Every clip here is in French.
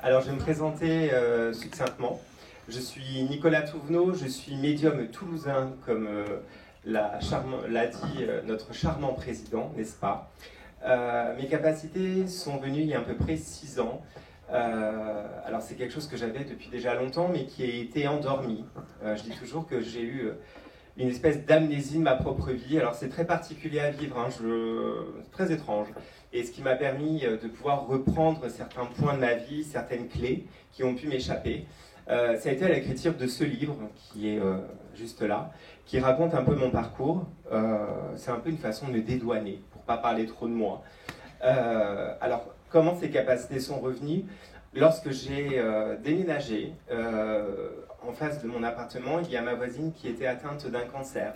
Alors, je vais me présenter succinctement. Je suis Nicolas Touvenot, je suis médium toulousain, comme l'a dit notre charmant président, n'est-ce pas? Mes capacités sont venues il y a à peu près 6 ans. Alors, c'est quelque chose que j'avais depuis déjà longtemps, mais qui a été endormi. Je dis toujours que j'ai eu une espèce d'amnésie de ma propre vie. Alors, c'est très particulier à vivre, hein, très étrange. Et ce qui m'a permis de pouvoir reprendre certains points de ma vie, certaines clés qui ont pu m'échapper. Ça a été à l'écriture de ce livre, qui est juste là, qui raconte un peu mon parcours. C'est un peu une façon de me dédouaner, pour ne pas parler trop de moi. Alors, comment ces capacités sont revenues? Lorsque j'ai déménagé, en face de mon appartement, il y a ma voisine qui était atteinte d'un cancer.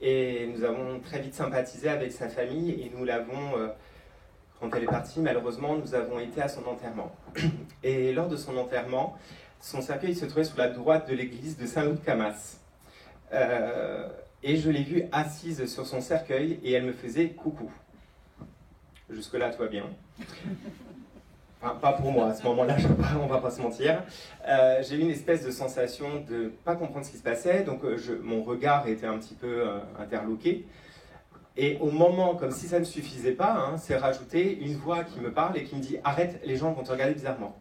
Et nous avons très vite sympathisé avec sa famille et nous l'avons... Quand elle est partie, malheureusement, nous avons été à son enterrement. Et lors de son enterrement, son cercueil se trouvait sur la droite de l'église de Saint-Loup-de-Camas. Et je l'ai vue assise sur son cercueil et elle me faisait coucou. Jusque-là, tout va bien. Enfin, pas pour moi, à ce moment-là, on va pas se mentir. J'ai eu une espèce de sensation de ne pas comprendre ce qui se passait, donc mon regard était un petit peu interloqué. Et au moment, comme si ça ne suffisait pas, hein, c'est rajouté une voix qui me parle et qui me dit « Arrête, les gens vont te regarder bizarrement ».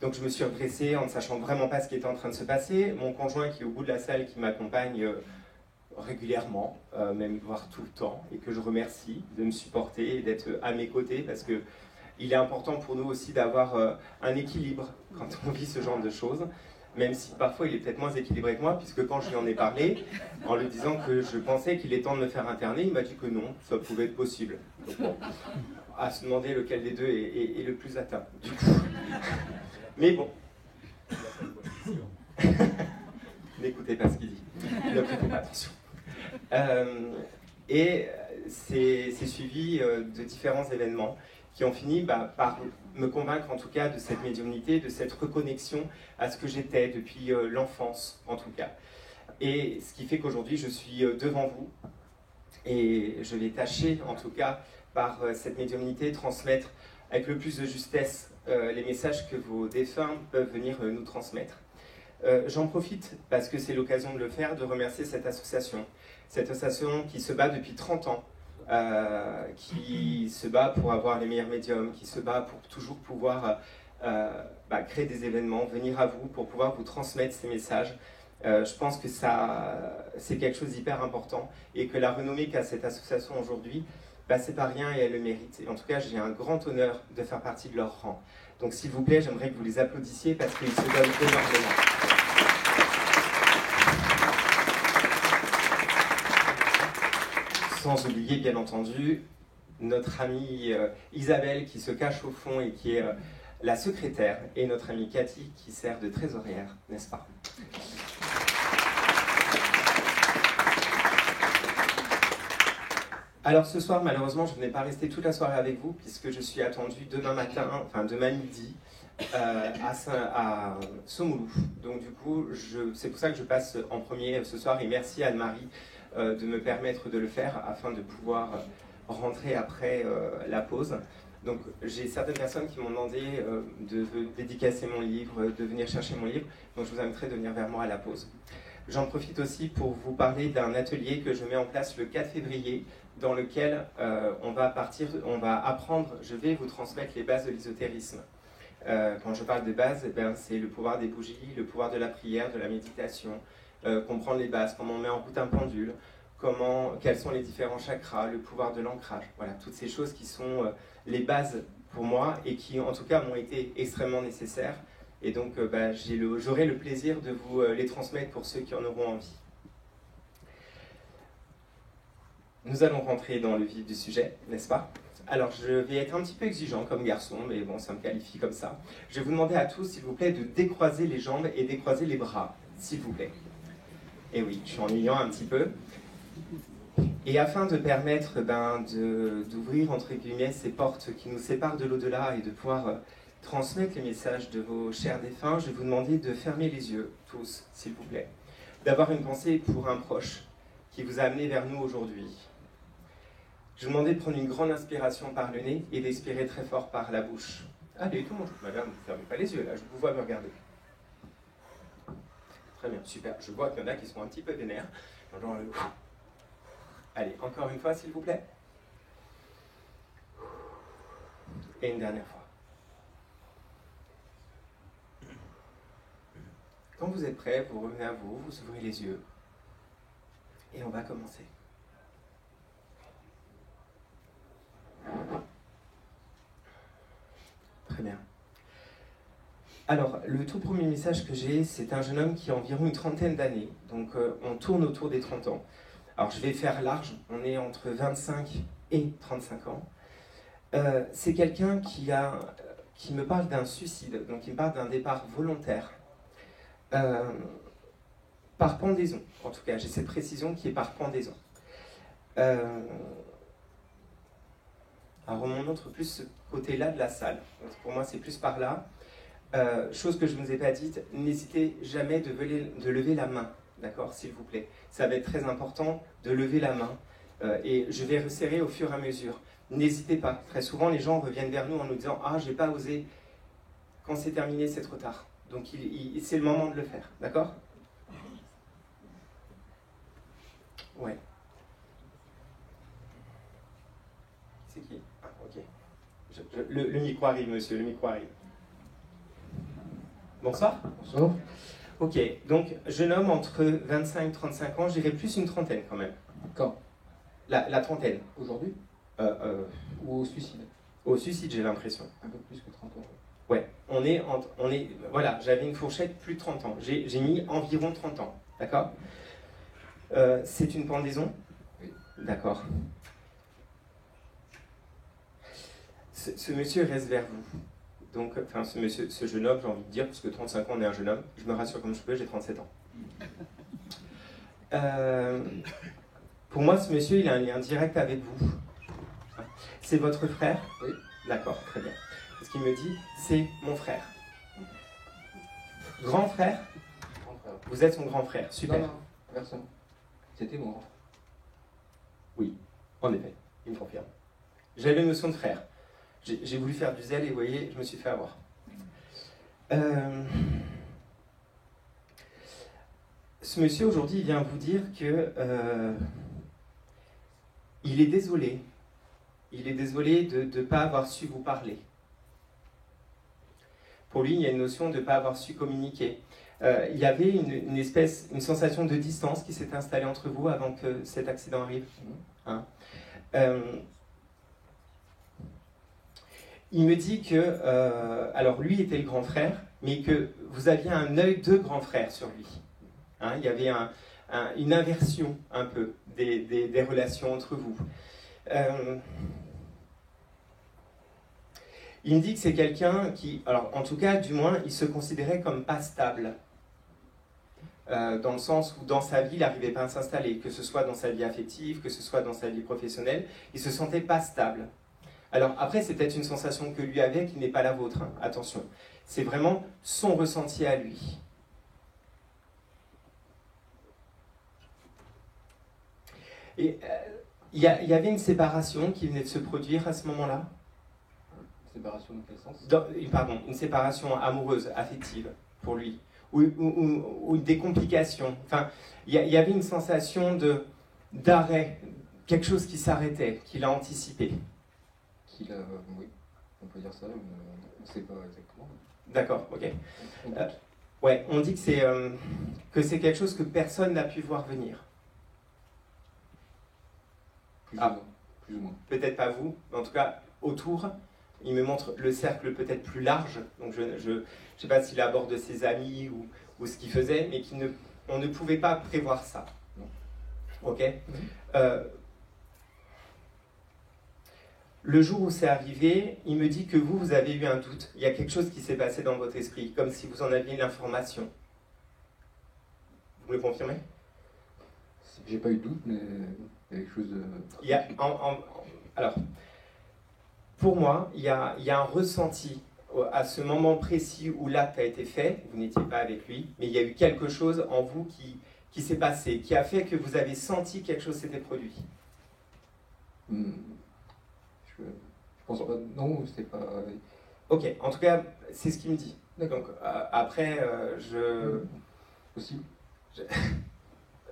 Donc je me suis redressé en ne sachant vraiment pas ce qui était en train de se passer. Mon conjoint qui est au bout de la salle, qui m'accompagne régulièrement, même voire tout le temps, et que je remercie de me supporter et d'être à mes côtés, parce que il est important pour nous aussi d'avoir un équilibre quand on vit ce genre de choses. Même si parfois il est peut-être moins équilibré que moi, puisque quand je lui en ai parlé, en lui disant que je pensais qu'il est temps de me faire interner, il m'a dit que non, ça pouvait être possible. Donc bon, à se demander lequel des deux est le plus atteint, du coup. Mais bon, n'écoutez pas ce qu'il dit, ne prêtez pas attention. Et c'est suivi de différents événements qui ont fini par me convaincre en tout cas de cette médiumnité, de cette reconnexion à ce que j'étais depuis l'enfance en tout cas. Et ce qui fait qu'aujourd'hui je suis devant vous et je vais tâcher en tout cas par cette médiumnité transmettre avec le plus de justesse les messages que vos défunts peuvent venir nous transmettre. J'en profite parce que c'est l'occasion de le faire, de remercier cette association qui se bat depuis 30 ans. Qui se bat pour avoir les meilleurs médiums, qui se bat pour toujours pouvoir créer des événements, venir à vous pour pouvoir vous transmettre ces messages. Je pense que c'est quelque chose d'hyper important et que la renommée qu'a cette association aujourd'hui, c'est pas rien et elle le mérite. Et en tout cas, j'ai un grand honneur de faire partie de leur rang. Donc s'il vous plaît, j'aimerais que vous les applaudissiez parce qu'ils se donnent énormément. Sans oublier, bien entendu, notre amie Isabelle qui se cache au fond et qui est la secrétaire, et notre amie Cathy qui sert de trésorière, n'est-ce pas? Alors ce soir, malheureusement, je ne vais pas rester toute la soirée avec vous puisque je suis attendu demain midi, à Sommoulou. Donc du coup, c'est pour ça que je passe en premier ce soir et merci à Anne-Marie de me permettre de le faire afin de pouvoir rentrer après la pause. Donc j'ai certaines personnes qui m'ont demandé de dédicacer mon livre, de venir chercher mon livre, donc je vous inviterai de venir vers moi à la pause. J'en profite aussi pour vous parler d'un atelier que je mets en place le 4 février, dans lequel on va apprendre, je vais vous transmettre les bases de l'ésotérisme. Quand je parle de bases, c'est le pouvoir des bougies, le pouvoir de la prière, de la méditation, comprendre les bases, comment on met en route un pendule, quels sont les différents chakras, le pouvoir de l'ancrage. Voilà, toutes ces choses qui sont les bases pour moi et qui en tout cas m'ont été extrêmement nécessaires. Et donc j'aurai le plaisir de vous les transmettre pour ceux qui en auront envie. Nous allons rentrer dans le vif du sujet, n'est-ce pas? Alors, je vais être un petit peu exigeant comme garçon, mais bon, ça me qualifie comme ça. Je vais vous demander à tous, s'il vous plaît, de décroiser les jambes et décroiser les bras, s'il vous plaît. Et oui, je suis ennuyant un petit peu. Et afin de permettre d'ouvrir, entre guillemets, ces portes qui nous séparent de l'au-delà et de pouvoir transmettre les messages de vos chers défunts, je vais vous demander de fermer les yeux, tous, s'il vous plaît. D'avoir une pensée pour un proche qui vous a amené vers nous aujourd'hui. Je vous demandais de prendre une grande inspiration par le nez et d'expirer très fort par la bouche. Allez, tout le monde. Madame, vous ne fermez pas les yeux, là, je vous vois me regarder. Très bien, super. Je vois qu'il y en a qui sont un petit peu vénères. Genre, allez, encore une fois, s'il vous plaît. Et une dernière fois. Quand vous êtes prêts, vous revenez à vous, vous ouvrez les yeux. Et on va commencer. Très bien. Alors, le tout premier message que j'ai, c'est un jeune homme qui a environ une trentaine d'années. Donc, on tourne autour des 30 ans. Alors, je vais faire large. On est entre 25 et 35 ans. C'est quelqu'un qui me parle d'un suicide. Donc, il me parle d'un départ volontaire. Par pendaison. En tout cas, j'ai cette précision qui est par pendaison. Alors, on montre plus ce côté-là de la salle. Donc, pour moi, c'est plus par là. Chose que je ne vous ai pas dite, n'hésitez jamais de lever la main, d'accord, s'il vous plaît. Ça va être très important de lever la main et je vais resserrer au fur et à mesure. N'hésitez pas. Très souvent, les gens reviennent vers nous en nous disant « Ah, j'ai pas osé. Quand c'est terminé, c'est trop tard. » Donc, c'est le moment de le faire, d'accord? Ouais. C'est qui? Ah, ok. Le micro arrive, monsieur, le micro arrive. Bonsoir. Bonsoir. Ok, donc jeune homme entre 25 et 35 ans, je dirais plus une trentaine quand même. Quand? La trentaine. Aujourd'hui? Ou au suicide? Au suicide, j'ai l'impression. Un peu plus que 30 ans. Ouais, voilà, j'avais une fourchette plus de 30 ans. J'ai mis environ 30 ans, d'accord? C'est une pendaison? Oui. D'accord. Ce monsieur reste vers vous. Donc, enfin, ce jeune homme, j'ai envie de dire, parce que 35 ans, on est un jeune homme, je me rassure comme je peux, j'ai 37 ans. Pour moi, ce monsieur, il a un lien direct avec vous. C'est votre frère? Oui. D'accord, très bien. Ce qu'il me dit, c'est mon frère. Grand frère? Grand frère. Vous êtes son grand frère, super. Non, personne. C'était mon grand frère. Oui, en effet, il me confirme. J'avais une notion de frère. J'ai voulu faire du zèle et vous voyez, je me suis fait avoir. Ce monsieur aujourd'hui, il vient vous dire que il est désolé. Il est désolé de ne pas avoir su vous parler. Pour lui, il y a une notion de ne pas avoir su communiquer. Il y avait une sensation de distance qui s'est installée entre vous avant que cet accident arrive. Hein? Il me dit que, alors lui était le grand frère, mais que vous aviez un œil de grand frère sur lui. Hein, il y avait une inversion un peu des relations entre vous. Il me dit que c'est quelqu'un qui, alors en tout cas, du moins, il se considérait comme pas stable. Dans le sens où dans sa vie, il n'arrivait pas à s'installer, que ce soit dans sa vie affective, que ce soit dans sa vie professionnelle, il ne se sentait pas stable. Alors après, c'est peut-être une sensation que lui avait qui n'est pas la vôtre, hein. Attention. C'est vraiment son ressenti à lui. Et il y avait une séparation qui venait de se produire à ce moment-là. Séparation dans quel sens? Pardon, une séparation amoureuse, affective, pour lui. Ou des complications. Enfin, il y avait une sensation d'arrêt, quelque chose qui s'arrêtait, qu'il a anticipé. Oui, on peut dire ça, mais on ne sait pas exactement. D'accord, ok. Ouais, on dit que c'est quelque chose que personne n'a pu voir venir. Plus ou moins. Peut-être pas vous, mais en tout cas, autour, il me montre le cercle peut-être plus large. Donc je ne sais pas s'il aborde ses amis ou ce qu'il faisait, mais on ne pouvait pas prévoir ça. Non. Ok. Le jour où c'est arrivé, il me dit que vous avez eu un doute. Il y a quelque chose qui s'est passé dans votre esprit, comme si vous en aviez l'information. Vous me le confirmez? J'ai pas eu de doute, mais il y a quelque chose de... Alors, pour moi, il y a un ressenti à ce moment précis où l'acte a été fait. Vous n'étiez pas avec lui, mais il y a eu quelque chose en vous qui s'est passé, qui a fait que vous avez senti quelque chose s'était produit. Je pense pas. Non, c'était pas. Ok, en tout cas, c'est ce qu'il me dit. D'accord. Donc après, Possible.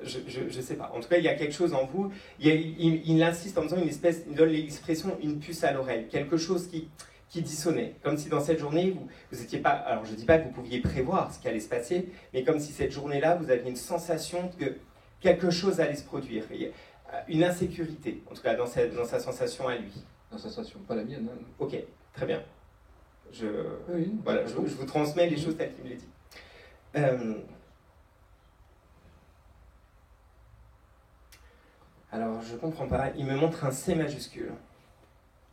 je sais pas. En tout cas, il y a quelque chose en vous. Il insiste en disant il donne l'expression une puce à l'oreille, quelque chose qui dissonnait, comme si dans cette journée vous étiez pas. Alors je dis pas que vous pouviez prévoir ce qui allait se passer, mais comme si cette journée-là vous aviez une sensation que quelque chose allait se produire, une insécurité, en tout cas dans sa sensation à lui. Dans sa sensation, pas la mienne. Hein. Ok, très bien. Oui, Voilà, je vous transmets les choses telles qu'il me les dit. Alors, je comprends pas. Il me montre un C majuscule.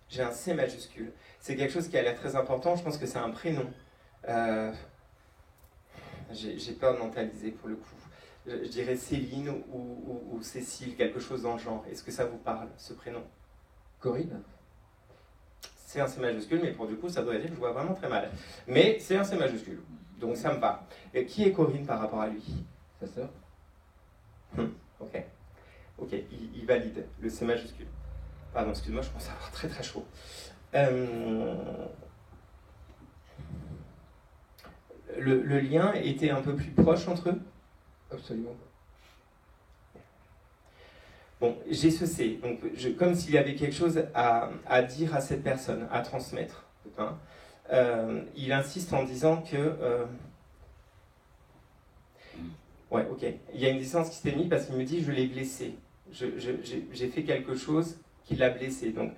J'ai un C majuscule. C'est quelque chose qui a l'air très important. Je pense que c'est un prénom. J'ai peur de mentaliser pour le coup. Je dirais Céline ou Cécile, quelque chose dans le genre. Est-ce que ça vous parle, ce prénom? Corinne. C'est un C majuscule, mais pour du coup, ça doit dire que je vois vraiment très mal. Mais c'est un C majuscule. Donc ça me va. Et qui est Corinne par rapport à lui? Sa sœur. Ok. Ok, il valide le C majuscule. Pardon, excuse-moi, je commence à avoir très très chaud. Le lien était un peu plus proche entre eux? Absolument. Bon, j'ai ce C, donc comme s'il y avait quelque chose à dire à cette personne, à transmettre. Hein. Il insiste en disant que... ouais, ok. Il y a une distance qui s'est mise parce qu'il me dit « je l'ai blessé ». J'ai fait quelque chose qui l'a blessé. Donc,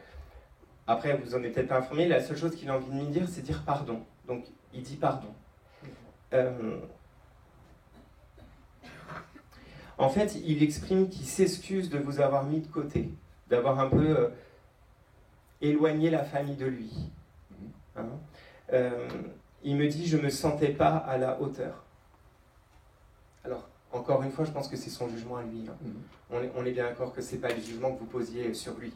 après, vous en êtes peut-être pas informé, la seule chose qu'il a envie de me dire, c'est dire pardon. Donc, il dit pardon. En fait, il exprime qu'il s'excuse de vous avoir mis de côté, d'avoir un peu éloigné la famille de lui. Hein. Il me dit « je ne me sentais pas à la hauteur ». Alors, encore une fois, je pense que c'est son jugement à lui. Hein. On est bien d'accord que ce n'est pas les jugements que vous posiez sur lui.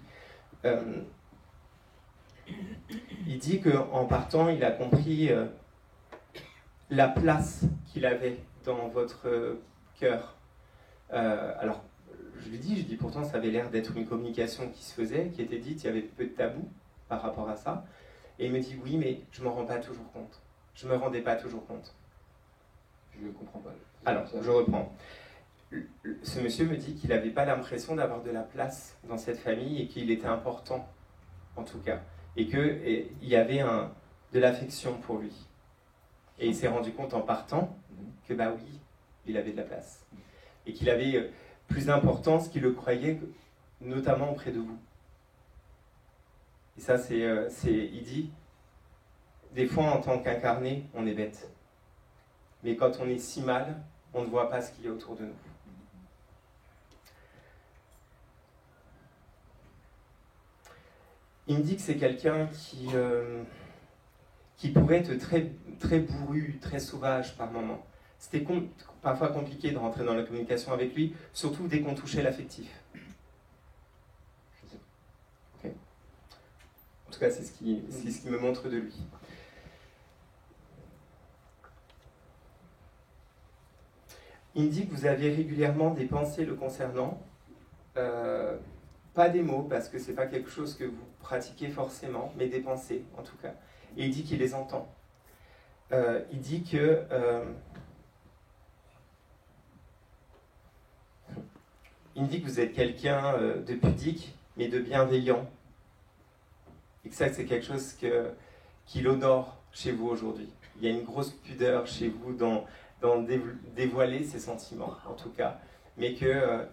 Il dit qu'en partant, il a compris la place qu'il avait dans votre cœur. Alors, je lui dis pourtant ça avait l'air d'être une communication qui se faisait, qui était dite, il y avait peu de tabou par rapport à ça. Et il me dit oui, mais je ne m'en rends pas toujours compte. Je ne me rendais pas toujours compte. Je ne comprends pas. Alors, je reprends. Ce monsieur me dit qu'il n'avait pas l'impression d'avoir de la place dans cette famille et qu'il était important, en tout cas. Et qu'il y avait de l'affection pour lui. Et il s'est rendu compte en partant que, bah oui, il avait de la place. Et qu'il avait plus d'importance qu'il le croyait, notamment auprès de vous. Et ça, il dit, des fois, en tant qu'incarné, on est bête. Mais quand on est si mal, on ne voit pas ce qu'il y a autour de nous. Il me dit que c'est quelqu'un qui pourrait être très, très bourru, très sauvage par moments. C'était parfois compliqué de rentrer dans la communication avec lui, surtout dès qu'on touchait l'affectif. Okay. En tout cas, c'est ce qui me montre de lui. Il me dit que vous avez régulièrement des pensées le concernant, pas des mots, parce que ce n'est pas quelque chose que vous pratiquez forcément, mais des pensées, en tout cas. Et il dit qu'il les entend. Il dit que... il me dit que vous êtes quelqu'un de pudique, mais de bienveillant. Et que ça, c'est quelque chose qui l'honore chez vous aujourd'hui. Il y a une grosse pudeur chez vous dans dévoiler ses sentiments, en tout cas. Mais que,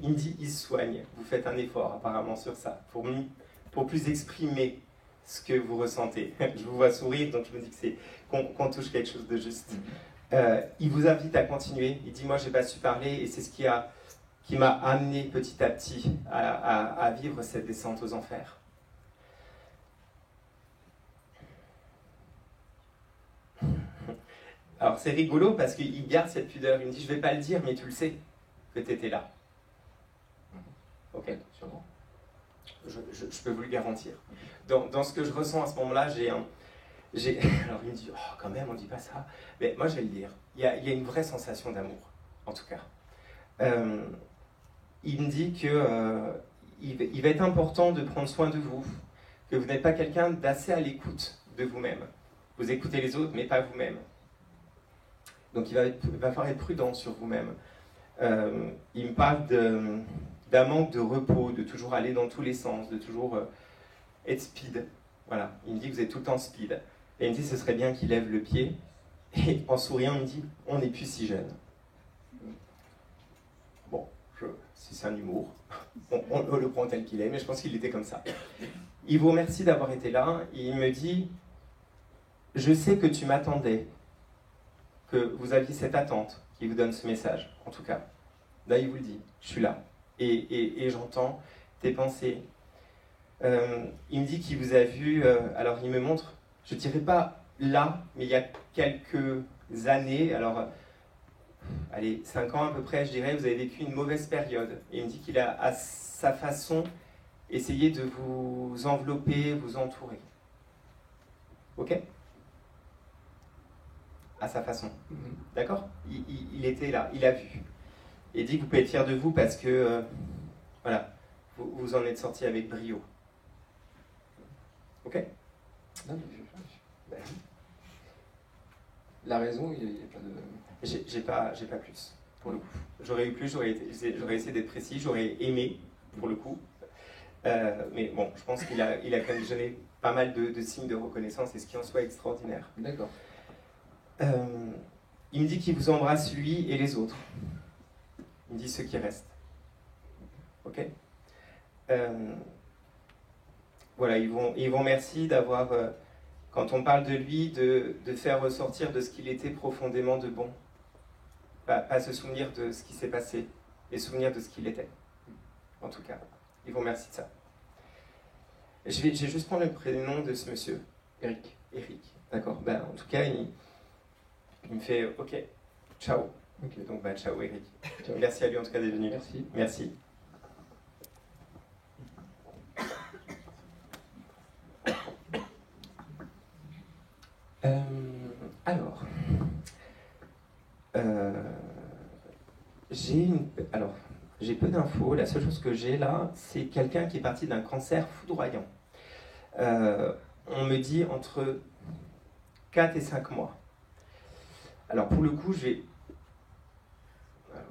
il me dit, il se soigne. Vous faites un effort, apparemment, sur ça, pour plus exprimer ce que vous ressentez. Je vous vois sourire, donc je me dis que qu'on touche quelque chose de juste. Il vous invite à continuer. Il dit, moi, je n'ai pas su parler, et c'est ce qui m'a amené petit à petit à vivre cette descente aux enfers. Alors c'est rigolo parce qu'il garde cette pudeur. Il me dit, je ne vais pas le dire, mais tu le sais que tu étais là. Ok, sûrement. Je peux vous le garantir. Dans ce que je ressens à ce moment-là, alors il me dit, oh quand même, on ne dit pas ça. Mais moi je vais le dire. Il y a une vraie sensation d'amour, en tout cas. Il me dit qu'il va être important de prendre soin de vous, que vous n'êtes pas quelqu'un d'assez à l'écoute de vous-même. Vous écoutez les autres, mais pas vous-même. Donc il va falloir être prudent sur vous-même. Il me parle d'un manque de repos, de toujours aller dans tous les sens, de toujours être speed. Voilà, il me dit que vous êtes tout le temps speed. Et il me dit que ce serait bien qu'il lève le pied. Et en souriant, il me dit, on n'est plus si jeune. Bon, si c'est un humour, on le prend tel qu'il est, mais je pense qu'il était comme ça. Il vous remercie d'avoir été là. Il me dit, je sais que tu m'attendais, que vous aviez cette attente qui vous donne ce message, en tout cas. Là, il vous le dit, je suis là. Et j'entends tes pensées. Il me dit qu'il vous a vu, alors il me montre, je ne dirais pas là, mais il y a quelques années, alors, allez, 5 ans à peu près, je dirais, vous avez vécu une mauvaise période. Et il me dit qu'il a, à sa façon, essayé de vous envelopper, vous entourer. Ok ? À sa façon. D'accord ? Il était là, il a vu. Et il dit que vous pouvez être fier de vous parce que, voilà, vous en êtes sorti avec brio. Ok ? Non, mais la raison, il n'y a pas de... J'ai pas plus, pour le coup. J'aurais eu plus, j'aurais essayé d'être précis, j'aurais aimé, pour le coup. Mais bon, je pense qu'il a quand même donné pas mal de signes de reconnaissance, et ce qui en soit extraordinaire. D'accord. Il me dit qu'il vous embrasse, lui et les autres. Il me dit ceux qui restent. Ok ? Voilà, ils vont merci d'avoir, quand on parle de lui, de faire ressortir de ce qu'il était profondément de bon. Pas se souvenir de ce qui s'est passé, mais souvenir de ce qu'il était. En tout cas, ils vont merci de ça. Je vais juste prendre le prénom de ce monsieur. Eric. Eric, d'accord. Ben, en tout cas, il me fait ok, ciao. Ok. Donc, ciao Eric. Ciao. Merci à lui en tout cas d'être venu. Merci. Merci. Alors, j'ai peu d'infos. La seule chose que j'ai là, c'est quelqu'un qui est parti d'un cancer foudroyant. On me dit entre 4 et 5 mois. Alors pour le coup, j'ai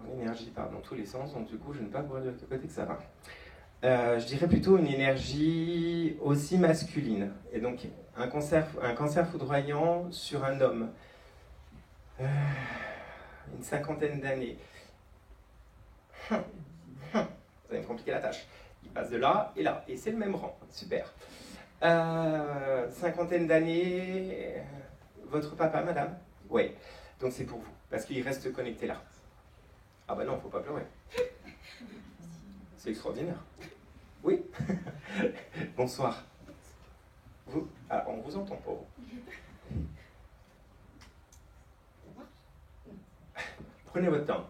l'énergie part dans tous les sens, donc du coup, je ne vais pas voir de côté que ça va. Je dirais plutôt une énergie aussi masculine. Et donc un cancer foudroyant sur un homme. Une 50aine d'années. Vous allez me compliquer la tâche. Il passe de là et là, et c'est le même rang. Super. 50aine d'années. Votre papa, madame ? Oui. Donc c'est pour vous, parce qu'il reste connecté là. Ah bah non, faut pas pleurer. C'est extraordinaire. Oui. Bonsoir. Vous, on vous entend pas. Prenez votre temps.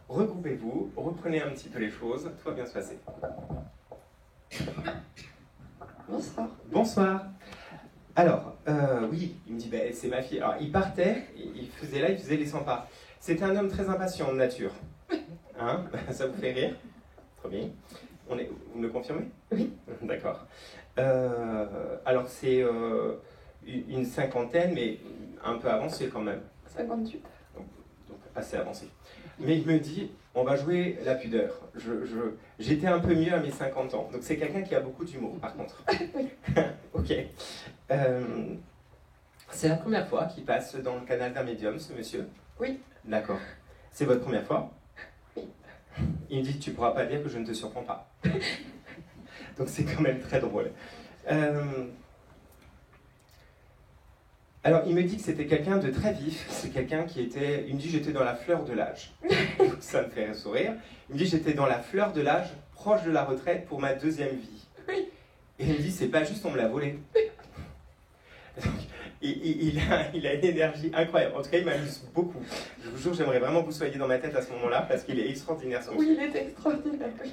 Regroupez-vous, reprenez un petit peu les choses, tout va bien se passer. Bonsoir. Bonsoir. Alors, oui, il me dit, c'est ma fille. Alors, il partait, il faisait les 100 pas. C'était un homme très impatient de nature. Hein ? Ça vous fait rire ? Trop bien. Vous me le confirmez ? Oui. D'accord. Alors, c'est une 50aine, mais un peu avancée quand même. 58. Donc assez avancé. Mais il me dit, on va jouer la pudeur. J'étais un peu mieux à mes 50 ans. Donc c'est quelqu'un qui a beaucoup d'humour, par contre. Oui. Ok. C'est la première fois qu'il passe dans le canal d'un médium, ce monsieur ? Oui. D'accord. C'est votre première fois ? Oui. Il me dit, tu pourras pas dire que je ne te surprends pas. Donc c'est quand même très drôle. Alors, il me dit que c'était quelqu'un de très vif. C'est quelqu'un qui était... Il me dit, j'étais dans la fleur de l'âge. Ça me fait sourire. Il me dit, j'étais dans la fleur de l'âge, proche de la retraite pour ma deuxième vie. Oui. Et il me dit, c'est pas juste, on me l'a volé. Donc, il a une énergie incroyable. En tout cas, il m'amuse beaucoup. Je vous jure, j'aimerais vraiment que vous soyez dans ma tête à ce moment-là, parce qu'il est extraordinaire. Oui, il était extraordinaire. Oui.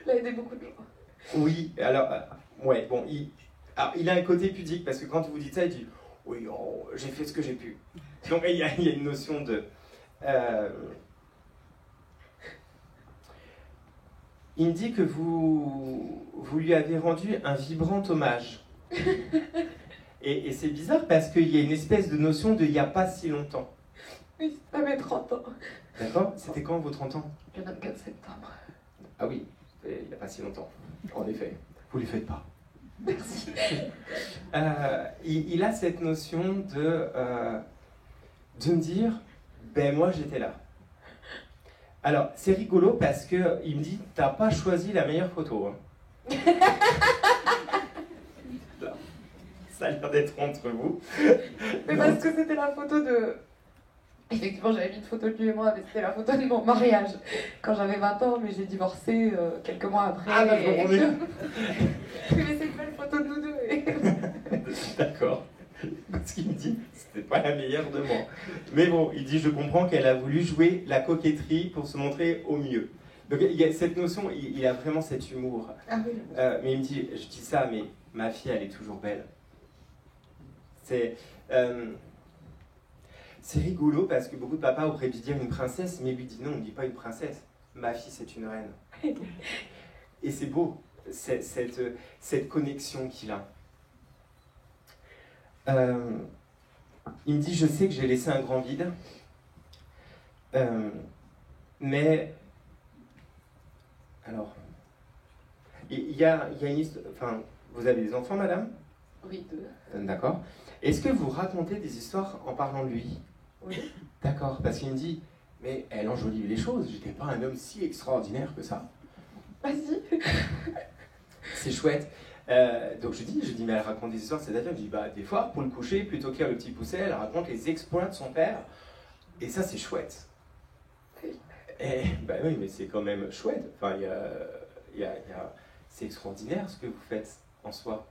Il a aidé beaucoup de gens. Oui, alors, ouais, bon, il a un côté pudique, parce que quand vous dites ça, il dit... Oui, j'ai fait ce que j'ai pu. Donc il y a une notion de... Il me dit que vous lui avez rendu un vibrant hommage. Et c'est bizarre parce qu'il y a une espèce de notion de il n'y a pas si longtemps. Oui, c'est pas mes 30 ans. D'accord? C'était quand vos 30 ans? Le 24 septembre. Ah oui, il n'y a pas si longtemps. En effet. Vous ne les faites pas. Merci. Il a cette notion de me dire, ben moi j'étais là. Alors, c'est rigolo parce qu'il me dit, t'as pas choisi la meilleure photo. Hein. Ça a l'air d'être entre vous. Mais parce que c'était la photo de... Effectivement, j'avais mis une photo de lui et moi, mais c'était la photo de mon mariage. Quand j'avais 20 ans, mais j'ai divorcé quelques mois après. Ah bah je comprends mieux. Oui, mais c'est une belle photo de nous deux. Et... D'accord. Ce qu'il me dit, c'était pas la meilleure de moi. Mais bon, il dit, je comprends qu'elle a voulu jouer la coquetterie pour se montrer au mieux. Donc il y a cette notion, il a vraiment cet humour. Ah oui. Mais il me dit, je dis ça, mais ma fille, elle est toujours belle. C'est rigolo parce que beaucoup de papas auraient dû dire une princesse, mais il lui dit non, on ne dit pas une princesse. Ma fille, c'est une reine. Et c'est beau, cette connexion qu'il a. Il me dit, je sais que j'ai laissé un grand vide, mais alors, il y a une histoire. Enfin, vous avez des enfants, madame? Oui, deux. D'accord. Est-ce que vous racontez des histoires en parlant de lui? Oui. D'accord, parce qu'il me dit, mais elle enjolive les choses, j'étais pas un homme si extraordinaire que ça. Vas-y. C'est chouette. Donc je dis, mais elle raconte des histoires, c'est-à-dire, je dis, bah, des fois, pour le coucher, plutôt qu'à le petit pousset, elle raconte les exploits de son père, et ça, c'est chouette. Oui. Et, bah oui, mais c'est quand même chouette. Enfin, c'est extraordinaire ce que vous faites en soi.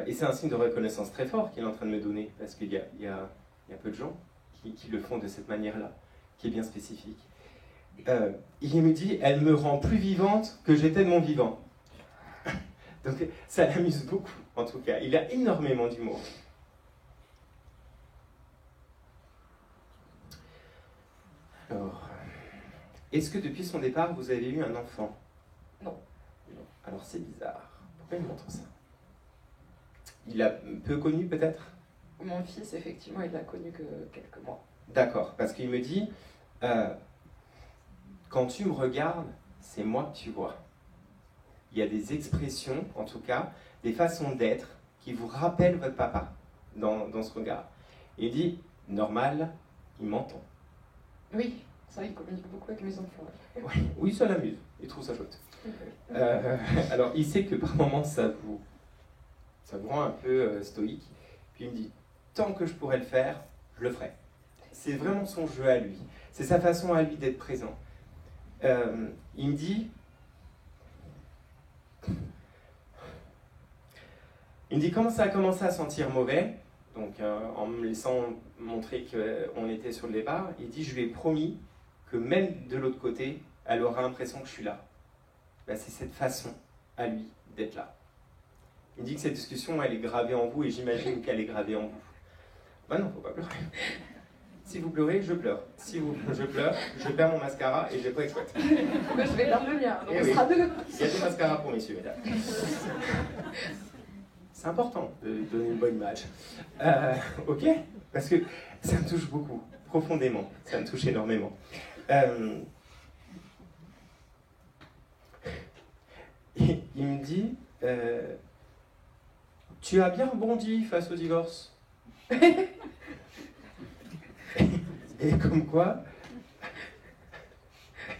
Et c'est un signe de reconnaissance très fort qu'il est en train de me donner, parce qu'il y a peu de gens qui le font de cette manière-là, qui est bien spécifique. Il me dit, elle me rend plus vivante que j'étais de mon vivant. Donc ça l'amuse beaucoup, en tout cas. Il a énormément d'humour. Alors, est-ce que depuis son départ, vous avez eu un enfant? Non. Non. Alors c'est bizarre. Pourquoi il montre ça? Il a peu connu peut-être? Mon fils, effectivement, il l'a connu que quelques mois. D'accord, parce qu'il me dit, quand tu me regardes, c'est moi que tu vois. Il y a des expressions, en tout cas, des façons d'être qui vous rappellent votre papa dans ce regard. Et il dit, normal, il m'entend. Oui, ça, il communique beaucoup avec mes enfants. Oui, ça l'amuse, il trouve ça chouette. Alors, il sait que par moments, ça vous rend un peu stoïque. Puis il me dit, tant que je pourrais le faire, je le ferai. C'est vraiment son jeu à lui. C'est sa façon à lui d'être présent. Il me dit, comment ça a commencé à sentir mauvais, donc en me laissant montrer qu'on était sur le départ, il dit, je lui ai promis que même de l'autre côté, elle aura l'impression que je suis là. Ben, c'est cette façon à lui d'être là. Il me dit que cette discussion, elle est gravée en vous, et j'imagine qu'elle est gravée en vous. Ben non, faut pas pleurer. Si vous pleurez, je pleure. Si je pleure, je perds mon mascara et je vais pas être chouette. Mais je vais perdre le mien, donc Eh on oui. sera deux. Il y a des mascaras pour messieurs, mesdames. C'est important de donner une bonne image. Ok? Parce que ça me touche beaucoup, profondément. Ça me touche énormément. Et il me dit, tu as bien rebondi face au divorce. Et comme quoi,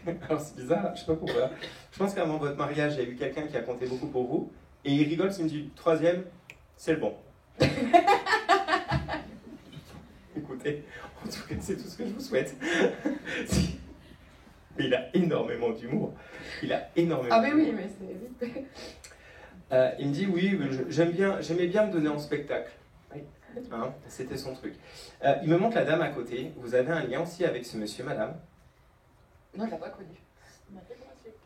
alors c'est bizarre, je sais pas pourquoi. Je pense qu'avant votre mariage, il y a eu quelqu'un qui a compté beaucoup pour vous, et il rigole, il me dit, troisième, c'est le bon. Écoutez, en tout cas, c'est tout ce que je vous souhaite. Mais il a énormément d'humour. Il a énormément. Ah mais oui, d'humour. mais c'est vite. Il me dit, oui, j'aimais bien me donner en spectacle. Hein, c'était son truc. Il me montre la dame à côté. Vous avez un lien aussi avec ce monsieur, madame? Non, je l'ai pas connu.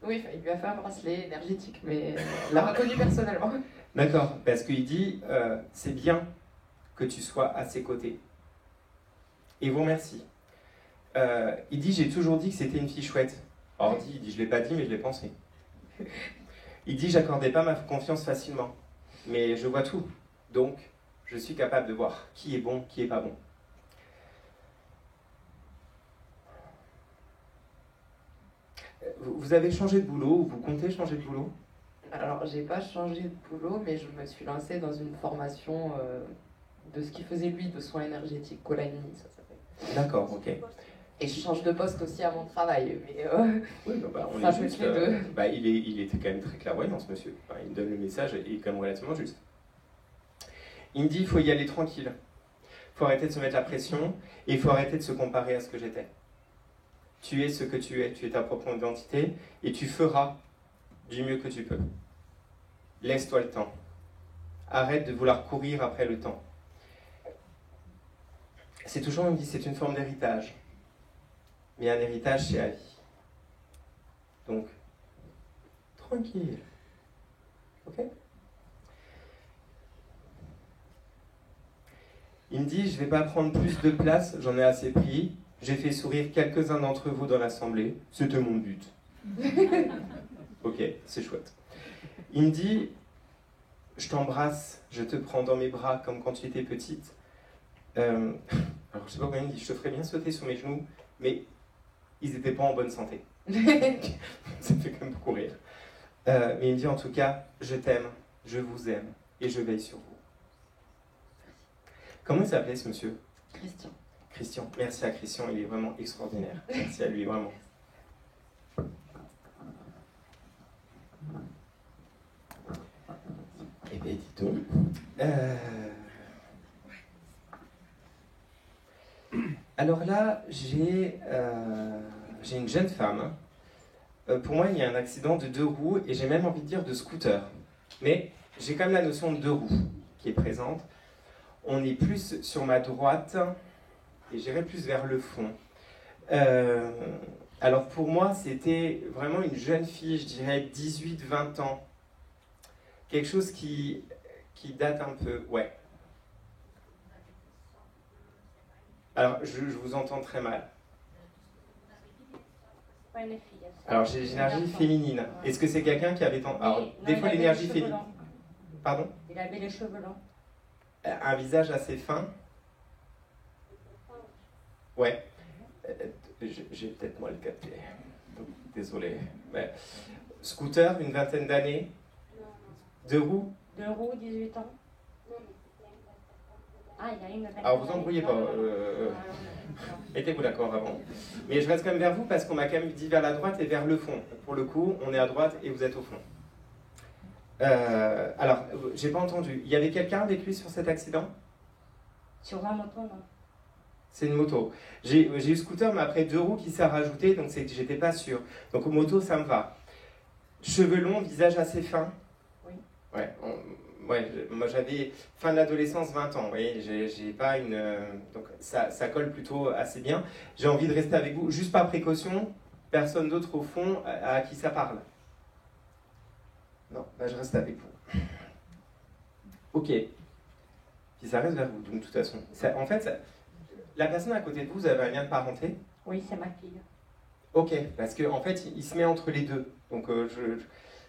Oui, il lui a fait un bracelet énergétique, mais je l'ai reconnu personnellement. D'accord, parce qu'il dit, c'est bien que tu sois à ses côtés. Et vous remercie. Il dit, j'ai toujours dit que c'était une fille chouette. Or, il dit, je ne l'ai pas dit, mais je l'ai pensé. Il dit, j'accordais pas ma confiance facilement. Mais je vois tout. Donc, Je suis capable de voir qui est bon, qui est pas bon. Vous avez changé de boulot ou vous comptez changer de boulot? Alors, j'ai pas changé de boulot, mais je me suis lancée dans une formation de ce qu'il faisait lui, de soins énergétiques, Colagny, ça s'appelle. D'accord, ok. Et je change de poste aussi à mon travail, mais Oui, on ça est peut juste, être les deux. il était quand même très clairvoyant, ce monsieur. Enfin, il me donne le message et il est quand même relativement juste. Il me dit il faut y aller tranquille. Il faut arrêter de se mettre la pression et il faut arrêter de se comparer à ce que j'étais. Tu es ce que tu es ta propre identité et tu feras du mieux que tu peux. Laisse-toi le temps. Arrête de vouloir courir après le temps. C'est toujours, il me dit, c'est une forme d'héritage. Mais un héritage, c'est à vie. Donc, tranquille. Ok? Il me dit, je ne vais pas prendre plus de place, j'en ai assez pris. J'ai fait sourire quelques-uns d'entre vous dans l'assemblée. C'était mon but. Ok, c'est chouette. Il me dit, je t'embrasse, je te prends dans mes bras comme quand tu étais petite. Alors, je sais pas comment il me dit, je te ferais bien sauter sur mes genoux, mais ils n'étaient pas en bonne santé. Ça me fait quand même beaucoup rire. Mais il me dit, en tout cas, je t'aime, je vous aime, et je veille sur vous. Comment il s'appelait ce monsieur? Christian. Christian. Merci à Christian, il est vraiment extraordinaire. Merci à lui, vraiment. Eh bien, dis donc. Alors là, j'ai une jeune femme. Pour moi, il y a un accident de 2 roues et j'ai même envie de dire de scooter. Mais j'ai quand même la notion de 2 roues qui est présente. On est plus sur ma droite et j'irai plus vers le fond. Alors pour moi, c'était vraiment une jeune fille, je dirais 18-20 ans. Quelque chose qui date un peu, ouais. Alors, je vous entends très mal. Alors, j'ai l'énergie féminine. Est-ce que c'est quelqu'un qui avait... Alors, des fois, l'énergie féminine... Pardon? Il avait les cheveux longs. Un visage assez fin. Ouais. J'ai peut-être mal capté. Désolé. Mais... Scooter, une vingtaine d'années. 2 roues? 2 roues, 18 ans. Ah, il y a une vingtaine. Alors vous embrouillez pas, mettez-vous d'accord avant. Mais je reste quand même vers vous parce qu'on m'a quand même dit vers la droite et vers le fond. Pour le coup, on est à droite et vous êtes au fond. Alors, j'ai pas entendu. Il y avait quelqu'un avec lui sur cet accident? Sur la moto, non. C'est une moto. J'ai eu scooter, mais après 2 roues qui s'est rajouté, donc j'étais pas sûr. Donc moto, ça me va. Cheveux longs, visage assez fin. Oui. Ouais. Moi j'avais fin de l'adolescence, 20 ans, vous voyez, j'ai pas une... donc ça colle plutôt assez bien. J'ai envie de rester avec vous, juste par précaution, personne d'autre au fond à qui ça parle. Non, je reste avec vous. Ok. Puis ça reste vers vous, donc de toute façon. En fait, la personne à côté de vous, vous avez un lien de parenté? Oui, c'est ma fille. Ok, parce qu'en fait, il se met entre les deux. Donc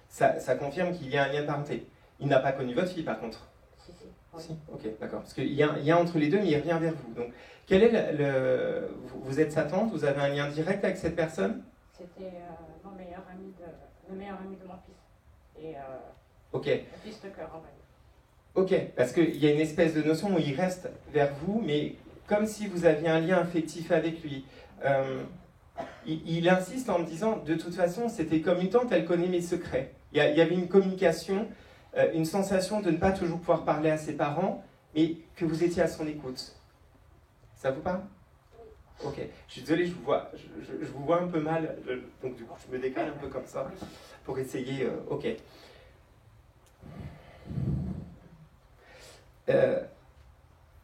ça confirme qu'il y a un lien de parenté. Il n'a pas connu votre fille, par contre? Si, si. Oui. Si, ok, d'accord. Parce qu'il y a entre les deux, mais il revient vers vous. Donc, quel est vous êtes sa tante? Vous avez un lien direct avec cette personne? C'était le meilleur ami de mon fils. Et Ok. le fils de cœur, on va dire. Ok, parce qu'il y a une espèce de notion où il reste vers vous, mais comme si vous aviez un lien affectif avec lui. Il insiste en me disant, de toute façon, c'était comme une tante, elle connaît mes secrets. Il y avait une communication, une sensation de ne pas toujours pouvoir parler à ses parents, mais que vous étiez à son écoute. Ça vous parle? Ok. Je suis désolé, je vous vois un peu mal, donc du coup je me décale un peu comme ça pour essayer. Ok.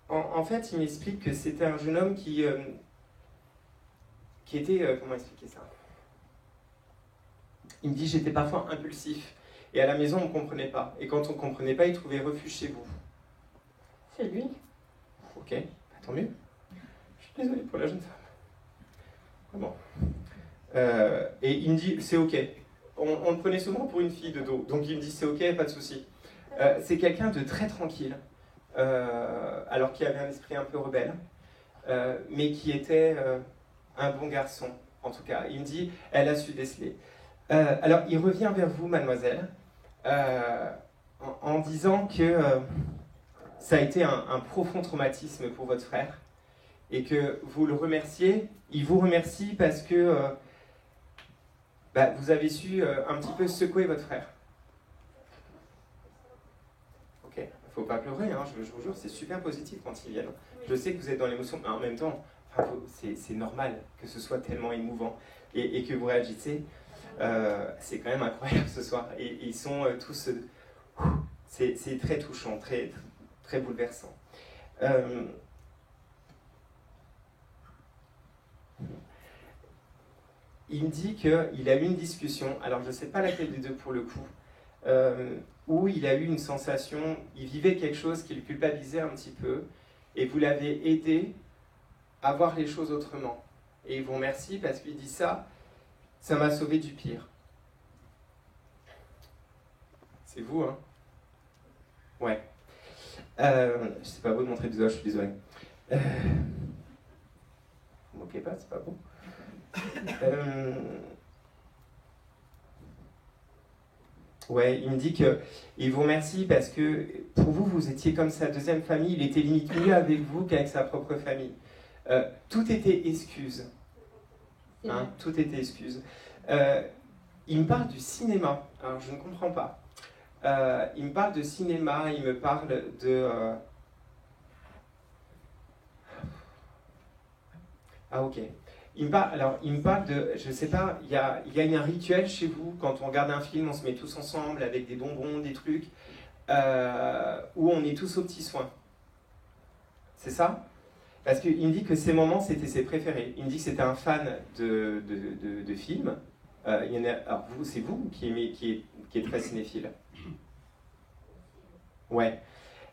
En fait, il m'explique que c'était un jeune homme qui était... comment expliquer ça? Il me dit, j'étais parfois impulsif. Et à la maison, on ne comprenait pas. Et quand on ne comprenait pas, il trouvait refuge chez vous. C'est lui. Ok, tant mieux. Je suis désolé pour la jeune femme. Vraiment. Et il me dit, c'est ok. On le prenait souvent pour une fille de dos. Donc il me dit, c'est ok, pas de souci. C'est quelqu'un de très tranquille. alors qu'il avait un esprit un peu rebelle, mais qui était un bon garçon, en tout cas. Il me dit, elle a su déceler. Alors, il revient vers vous, mademoiselle, en disant que ça a été un profond traumatisme pour votre frère, et que vous le remerciez. Il vous remercie parce que vous avez su un petit peu secouer votre frère. Ok, il ne faut pas pleurer, hein, je vous jure, c'est super positif quand ils viennent. Je sais que vous êtes dans l'émotion, mais en même temps, c'est normal que ce soit tellement émouvant et que vous réagissez. C'est quand même incroyable ce soir. Et ils sont tous... c'est très touchant, très, très bouleversant. Il me dit qu'il a eu une discussion, alors je ne sais pas laquelle des deux pour le coup, où il a eu une sensation, il vivait quelque chose qui le culpabilisait un petit peu, et vous l'avez aidé à voir les choses autrement. Et il vous remercie parce qu'il dit ça m'a sauvé du pire. C'est vous, hein? Ouais. C'est pas beau de montrer du doigt, je suis désolé. Vous moquez pas, c'est pas beau. Ouais, il me dit qu'il vous remercie parce que pour vous, vous étiez comme sa deuxième famille. Il était limite mieux avec vous qu'avec sa propre famille. Tout était excuse. Hein, tout était excuse. Il me parle du cinéma. Alors, je ne comprends pas. Il me parle de cinéma, il me parle de... Ah, ok. Il me parle de... Je ne sais pas, il y a un rituel chez vous, quand on regarde un film, on se met tous ensemble avec des bonbons, des trucs, où on est tous aux petits soins. C'est ça? Parce qu'il me dit que ces moments, c'était ses préférés. Il me dit que c'était un fan de films. Il y en a, alors vous, c'est vous qui est très cinéphile. Ouais.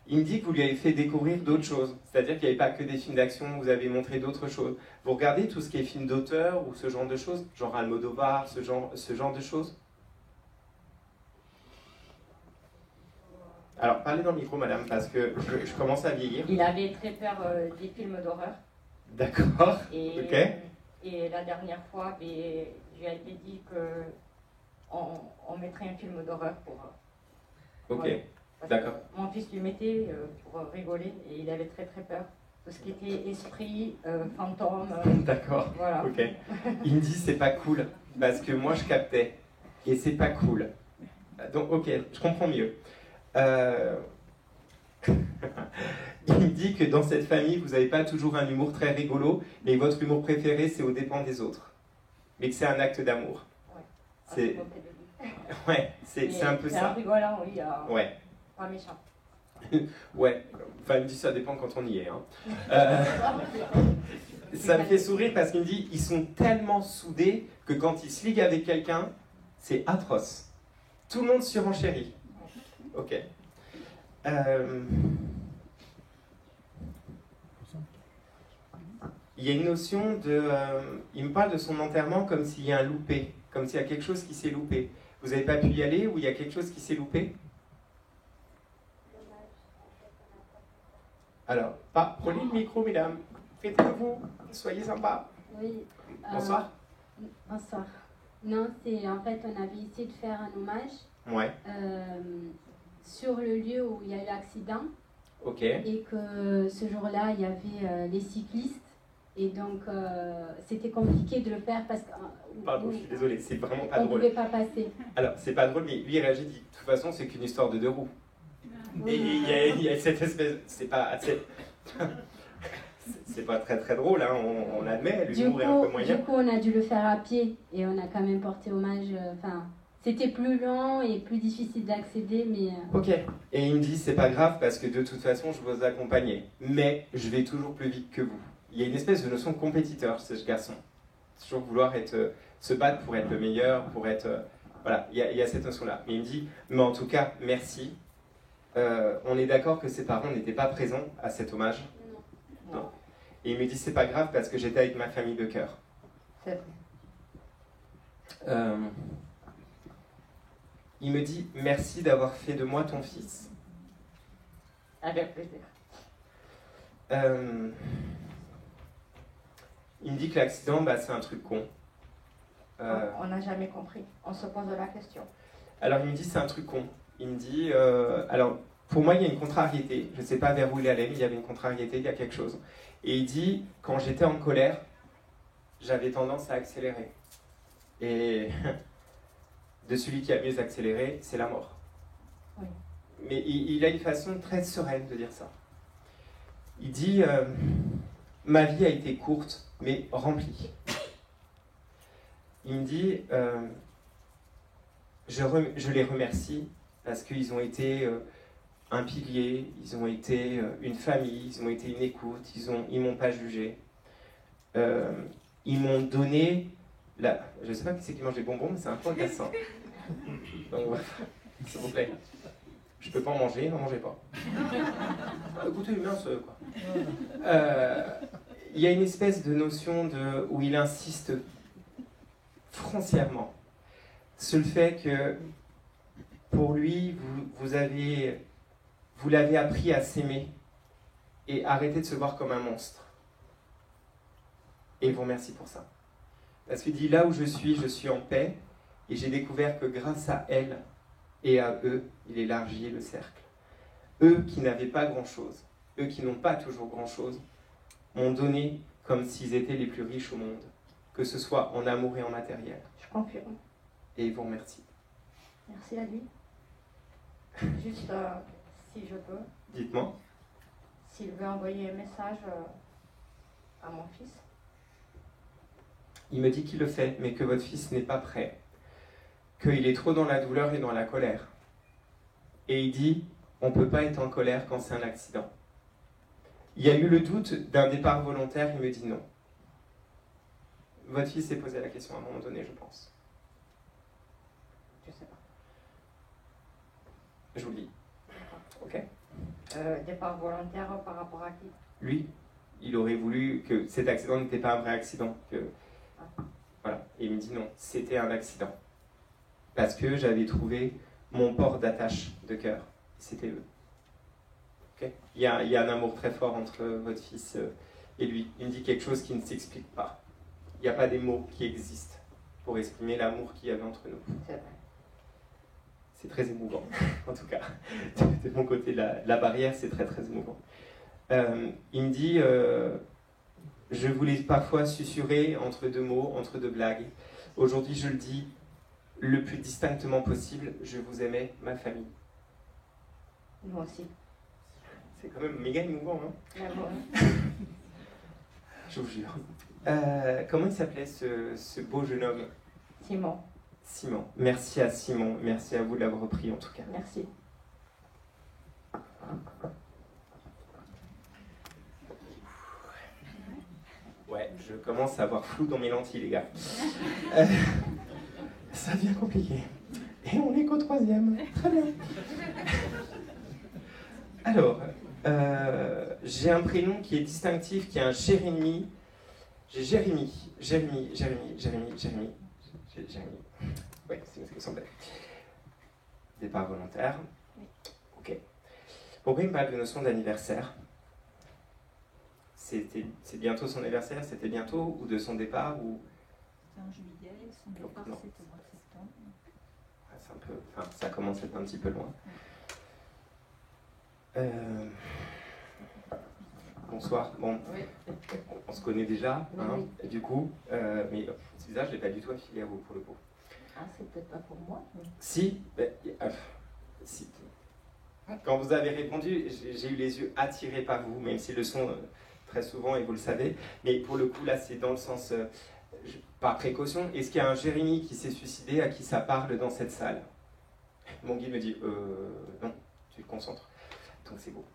Il me dit que vous lui avez fait découvrir d'autres choses. C'est-à-dire qu'il n'y avait pas que des films d'action, vous avez montré d'autres choses. Vous regardez tout ce qui est film d'auteur ou ce genre de choses, genre Almodovar, ce genre de choses? Alors, parlez dans le micro, madame, parce que je commence à vieillir. Il avait très peur des films d'horreur. D'accord, ok. Et la dernière fois, je lui avais dit qu'on mettrait un film d'horreur pour... Ok, ouais. d'accord. Mon fils lui mettait pour rigoler et il avait très très peur. Tout ce qui était esprit, fantôme. D'accord, voilà. ok. Il me dit c'est pas cool, parce que moi je captais, et c'est pas cool. Donc ok, je comprends mieux. Il me dit que dans cette famille, vous n'avez pas toujours un humour très rigolo, mais votre humour préféré, c'est aux dépens des autres. Mais que c'est un acte d'amour. Ouais, c'est un peu ça. C'est un rigolant, oui. Ouais. Pas méchant. Ouais, enfin il me dit ça dépend quand on y est. Hein. Ça me fait sourire parce qu'il me dit ils sont tellement soudés que quand ils se liguent avec quelqu'un, c'est atroce. Tout le monde surenchérit. Ok. Il y a une notion de... il me parle de son enterrement comme s'il y a un loupé, comme s'il y a quelque chose qui s'est loupé. Vous n'avez pas pu y aller ou il y a quelque chose qui s'est loupé? Alors, prenez le micro, mesdames. Faites-le-vous. Soyez sympa. Oui. Bonsoir. Bonsoir. Non, c'est en fait, on avait essayé de faire un hommage Ouais. sur le lieu où il y a eu l'accident. Ok. Et que ce jour-là, il y avait les cyclistes. Et donc, c'était compliqué de le faire parce que... Pardon, je suis désolé, c'est vraiment pas on drôle. ne pouvait pas passer. Alors, c'est pas drôle, mais lui, il réagit, dit, de toute façon, c'est qu'une histoire de deux roues. Et il y a cette espèce... C'est pas... C'est pas très très drôle, hein, on l'admet, l'humour est un peu moyen. Du coup, on a dû le faire à pied et on a quand même porté hommage... c'était plus lent et plus difficile d'accéder, mais... Ok. Et il me dit, c'est pas grave parce que de toute façon, je vous accompagnais. Mais je vais toujours plus vite que vous. Il y a une espèce de notion de compétiteur, ce garçon. Toujours vouloir se battre pour être le meilleur, pour être... voilà, il y a cette notion-là. Mais il me dit, mais en tout cas, merci. On est d'accord que ses parents n'étaient pas présents à cet hommage? Non. Et il me dit, c'est pas grave parce que j'étais avec ma famille de cœur. C'est vrai. Il me dit, merci d'avoir fait de moi ton fils. Avec plaisir. Il me dit que l'accident, c'est un truc con. On n'a jamais compris. On se pose la question. Alors il me dit c'est un truc con. Il me dit, alors pour moi il y a une contrariété. Je ne sais pas vers où il allait, mais il y avait une contrariété, il y a quelque chose. Et il dit, quand j'étais en colère, j'avais tendance à accélérer. Et de celui qui a mieux accéléré, c'est la mort. Oui. Mais il a une façon très sereine de dire ça. Il dit, ma vie a été courte, mais remplie. Il me dit, je les remercie parce qu'ils ont été un pilier, ils ont été une famille, ils ont été une écoute, ils m'ont pas jugé. Ils m'ont donné je ne sais pas qui c'est qui mange des bonbons, mais c'est un peu agaçant. Donc voilà, s'il vous plaît. Je peux pas en manger, n'en mangez pas. Écoutez, mince, quoi. Il y a une espèce de notion où il insiste foncièrement sur le fait que pour lui, vous l'avez appris à s'aimer et arrêter de se voir comme un monstre. Et il vous remercie pour ça. Parce qu'il dit, là où je suis en paix, et j'ai découvert que grâce à elle et à eux, il élargit le cercle. Eux qui n'avaient pas grand-chose, eux qui n'ont pas toujours grand-chose, m'ont donné comme s'ils étaient les plus riches au monde, que ce soit en amour et en matériel. Je confirme. Et il vous remercie. Merci à lui. Juste, si je peux, Dites-moi. s'il veut envoyer un message à mon fils. Il me dit qu'il le fait, mais que votre fils n'est pas prêt. Qu'il est trop dans la douleur et dans la colère. Et il dit, on ne peut pas être en colère quand c'est un accident. Il y a eu le doute d'un départ volontaire, il me dit non. Votre fils s'est posé la question à un moment donné, je pense. Je sais pas. Je vous le dis. Ok. Départ volontaire par rapport à qui? Lui, il aurait voulu que cet accident n'était pas un vrai accident. Voilà. Et il me dit non, c'était un accident. Parce que j'avais trouvé mon port d'attache de cœur. C'était eux. Okay. Il y a un amour très fort entre votre fils et lui. Il me dit quelque chose qui ne s'explique pas. Il n'y a pas des mots qui existent pour exprimer l'amour qu'il y avait entre nous. C'est vrai. C'est très émouvant, en tout cas. De mon côté, la barrière, c'est très très émouvant. Il me dit, je voulais parfois susurrer entre deux mots, entre deux blagues. Aujourd'hui, je le dis le plus distinctement possible, je vous aimais, ma famille. Moi aussi. C'est quand même méga émouvant, hein? Je vous jure. Comment il s'appelait ce beau jeune homme? Simon. Simon. Merci à Simon, merci à vous de l'avoir repris en tout cas. Merci. Ouais, je commence à avoir flou dans mes lentilles, les gars. Ça devient compliqué. Et on est qu'au 3e. Très bien. Alors, j'ai un prénom qui est distinctif, qui est un Jérémy. J'ai Jérémy. Oui, c'est ce que ça semblait. Départ volontaire. Ok. Pourquoi il me parle de notion d'anniversaire? C'est bientôt son anniversaire, c'était bientôt, ou de son départ, ou... C'était en juillet, son départ Non. c'était au mois de septembre. C'est un peu, enfin, ça commence à être un petit peu loin. Bonsoir. Bon, Oui. on se connaît déjà, Oui, hein, oui. du coup, mais c'est bizarre, je l'ai pas du tout affilié à vous pour le coup. Ah, c'est peut-être pas pour moi. Mais... Si, si. Quand vous avez répondu, j'ai eu les yeux attirés par vous, même s'ils le sont très souvent et vous le savez. Mais pour le coup, là, c'est dans le sens, par précaution. Est-ce qu'il y a un Jérémy qui s'est suicidé à qui ça parle dans cette salle? Mon guide me dit, non, tu te concentres. Donc c'est beau.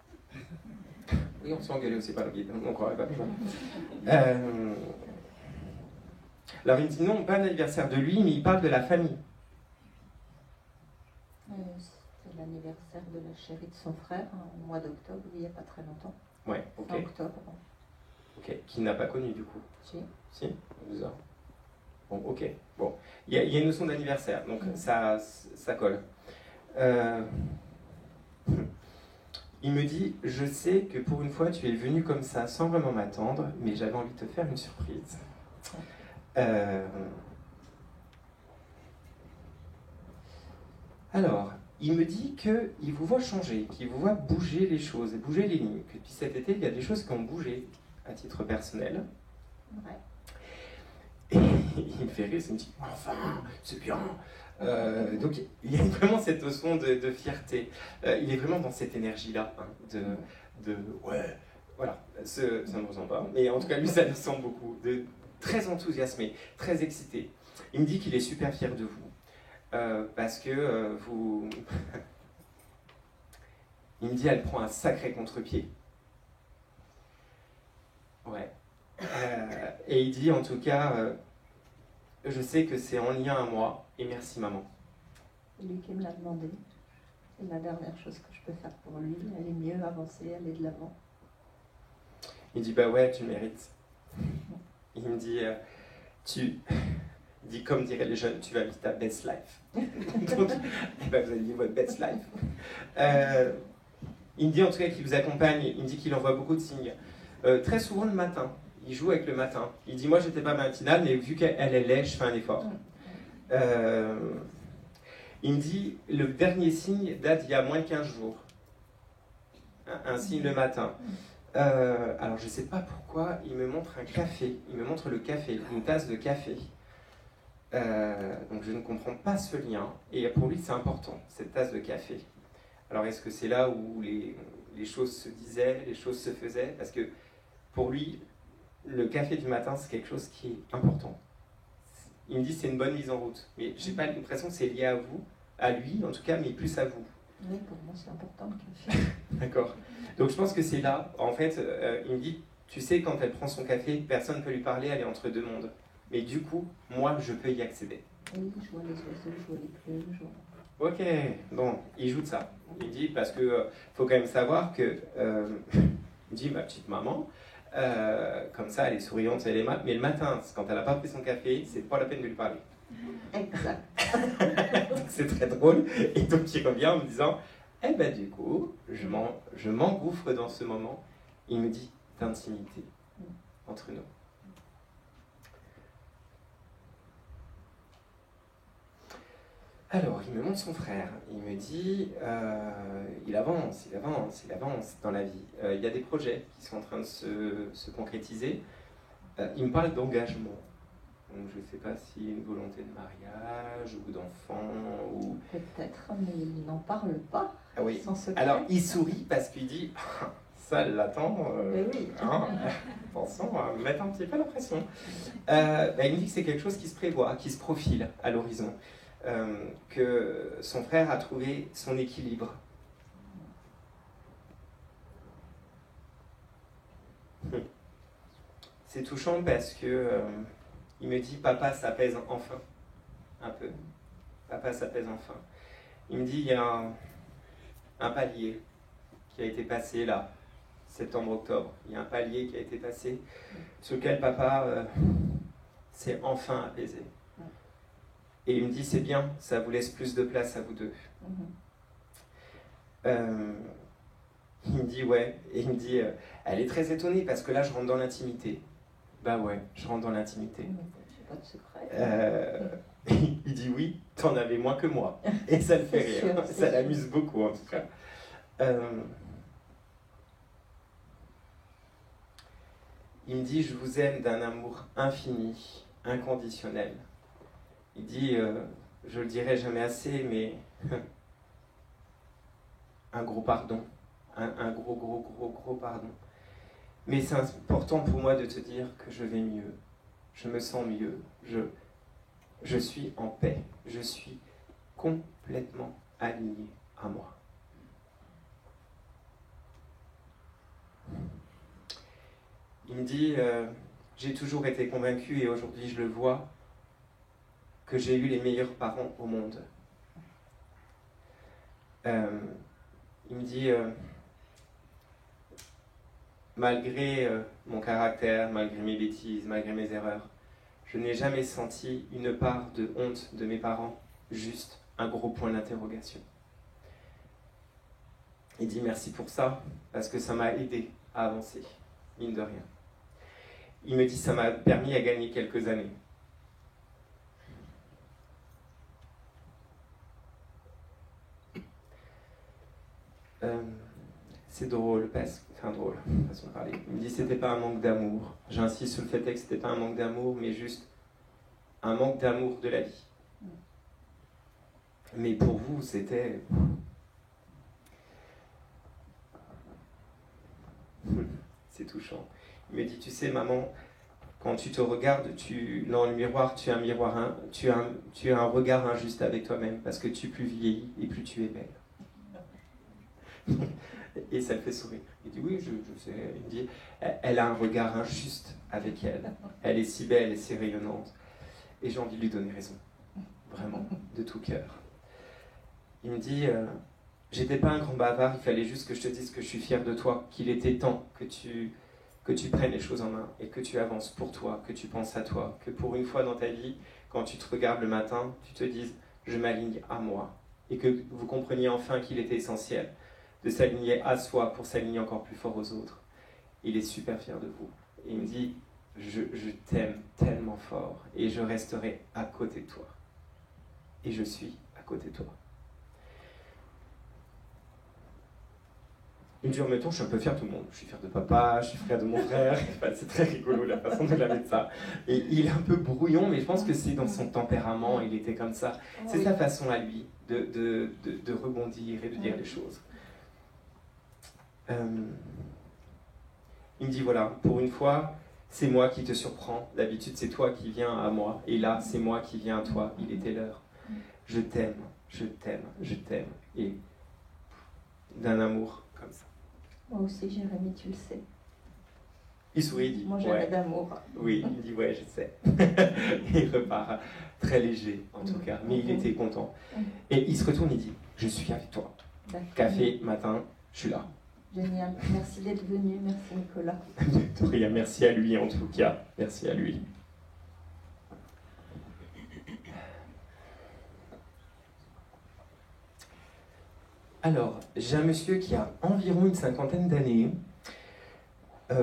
Oui, on s'est engueulé aussi par le guide, on croirait pas. Alors il me dit non, pas l'anniversaire de lui, mais il parle de la famille. C'était l'anniversaire de la chérie de son frère, au mois d'octobre, il n'y a pas très longtemps. Ouais, ok. En octobre. Ok, qu'il n'a pas connu du coup. Si. Si, bizarre. Bon, ok. Bon, il y a une notion d'anniversaire, donc ça colle. Il Il me dit, je sais que pour une fois tu es venu comme ça sans vraiment m'attendre, mais j'avais envie de te faire une surprise. Alors, il me dit qu'il vous voit changer, qu'il vous voit bouger les choses, bouger les lignes, que depuis cet été, il y a des choses qui ont bougé à titre personnel. Ouais. Et il me fait rire, il me dit, enfin, c'est bien. Donc il y a vraiment cette notion de fierté. Il est vraiment dans cette énergie-là, hein, ouais, voilà, ça ne me ressemble pas, mais en tout cas lui ça le sent beaucoup, très enthousiasmé, très excité. Il me dit qu'il est super fier de vous, parce que vous... Il me dit elle prend un sacré contre-pied. Ouais. Et il dit en tout cas, je sais que c'est en lien à moi, et merci maman. C'est lui qui me l'a demandé. C'est la dernière chose que je peux faire pour lui. Aller mieux, avancer, aller de l'avant. Il dit bah ouais, tu le mérites. Il me dit, il dit comme diraient les jeunes, tu vas vivre ta best life. Donc, bah, vous allez vivre votre best life. Il me dit en tout cas qu'il vous accompagne, il me dit qu'il envoie beaucoup de signes. Très souvent le matin, il joue avec le matin. Il dit moi j'étais pas matinale, mais vu qu'elle est laide, je fais un effort. Il me dit le dernier signe date d'il y a moins de 15 jours. Un signe le matin. Alors je sais pas pourquoi, il me montre un café. Il me montre le café, une tasse de café. Donc je ne comprends pas ce lien. Et pour lui c'est important, cette tasse de café. Alors est-ce que c'est là où les choses se disaient, les choses se faisaient? Parce que pour lui, le café du matin, c'est quelque chose qui est important. Il me dit c'est une bonne mise en route. Mais j'ai pas l'impression que c'est lié à vous, à lui en tout cas, mais plus à vous. Oui, pour moi c'est important le café. D'accord. Donc je pense que c'est là, en fait, il me dit, tu sais, quand elle prend son café, personne ne peut lui parler, elle est entre deux mondes. Mais du coup, moi, je peux y accéder. Oui, je vois les oiseaux, je vois les plumes, je vois... Ok, bon, il joue de ça. Il dit, parce que faut quand même savoir que, il dit, ma petite maman, comme ça, elle est souriante, elle est aimable, mais le matin, quand elle n'a pas pris son café, c'est pas la peine de lui parler. Exact. C'est très drôle. Et donc il revient en me disant, eh ben du coup, je m'engouffre dans ce moment, il me dit, d'intimité entre nous. Alors, il me montre son frère, il me dit, il avance dans la vie. Il y a des projets qui sont en train de se concrétiser. Il me parle d'engagement. Donc, je ne sais pas s'il y a une volonté de mariage ou d'enfant ou... Peut-être, mais il n'en parle pas. Ah oui. Sans secret. Alors, il sourit parce qu'il dit, ça l'attend. Mais oui. Hein, attention à mettre un petit peu la pression. Il me dit que c'est quelque chose qui se prévoit, qui se profile à l'horizon. Que son frère a trouvé son équilibre. C'est touchant parce que il me dit papa s'apaise enfin un peu. Papa s'apaise enfin. Il me dit il y a un palier qui a été passé là, septembre-octobre. Il y a un palier qui a été passé sur lequel papa s'est enfin apaisé. Et il me dit, c'est bien, ça vous laisse plus de place à vous deux. Il me dit, ouais. Et il me dit, elle est très étonnée parce que là, je rentre dans l'intimité. Bah ouais, je rentre dans l'intimité. J'ai pas de secret. Il dit, oui, t'en avais moins que moi. Et ça le fait rire. Ça l'amuse beaucoup, en tout cas. Il me dit, je vous aime d'un amour infini, inconditionnel. Il dit, je le dirai jamais assez, mais un gros pardon, un gros pardon. Mais c'est important pour moi de te dire que je vais mieux, je me sens mieux, je suis en paix, je suis complètement aligné à moi. Il me dit, j'ai toujours été convaincu et aujourd'hui je le vois, que j'ai eu les meilleurs parents au monde. Il me dit, malgré mon caractère, malgré mes bêtises, malgré mes erreurs, je n'ai jamais senti une part de honte de mes parents, juste un gros point d'interrogation. Il dit merci pour ça, parce que ça m'a aidé à avancer, mine de rien. Il me dit ça m'a permis à gagner quelques années. C'est drôle, drôle, façon de parler. Il me dit c'était pas un manque d'amour. J'insiste sur le fait que c'était pas un manque d'amour, mais juste un manque d'amour de la vie. Mais pour vous, c'était... C'est touchant. Il me dit, tu sais, maman, quand tu te regardes, dans le miroir, tu as un regard injuste avec toi-même, parce que tu plus vieillis et plus tu es belle. Et ça le fait sourire. Il dit, oui, je sais. Il me dit, elle a un regard injuste avec elle. Elle est si belle et si rayonnante. Et j'ai envie de lui donner raison. Vraiment, de tout cœur. Il me dit, j'étais pas un grand bavard, il fallait juste que je te dise que je suis fier de toi, qu'il était temps que tu prennes les choses en main et que tu avances pour toi, que tu penses à toi, que pour une fois dans ta vie, quand tu te regardes le matin, tu te dises, je m'aligne à moi. Et que vous compreniez enfin qu'il était essentiel de s'aligner à soi pour s'aligner encore plus fort aux autres. Il est super fier de vous. Et il me dit, je t'aime tellement fort et je resterai à côté de toi. Et je suis à côté de toi. Il me dit en même temps, je suis un peu fier de tout le monde. Je suis fier de papa, je suis fier de mon frère. Enfin, c'est très rigolo la façon de la mettre ça. Et il est un peu brouillon, mais je pense que c'est dans son tempérament, il était comme ça. C'est sa façon à lui de rebondir et de dire les choses. Il me dit voilà, pour une fois, c'est moi qui te surprends. D'habitude, c'est toi qui viens à moi. Et là, c'est moi qui viens à toi. Il était l'heure. Je t'aime, je t'aime, je t'aime. Et d'un amour comme ça. Moi aussi, Jérémy, tu le sais. Il sourit, il dit Moi, j'avais d'amour. Oui, il dit ouais, je sais. Il repart très léger, en tout cas. Mais il était content. Et il se retourne, il dit je suis avec toi. D'accord. Café, matin, je suis là. Génial. Merci d'être venu. Merci, Nicolas. De rien, merci à lui, en tout cas. Merci à lui. Alors, j'ai un monsieur qui a environ une 50aine d'années,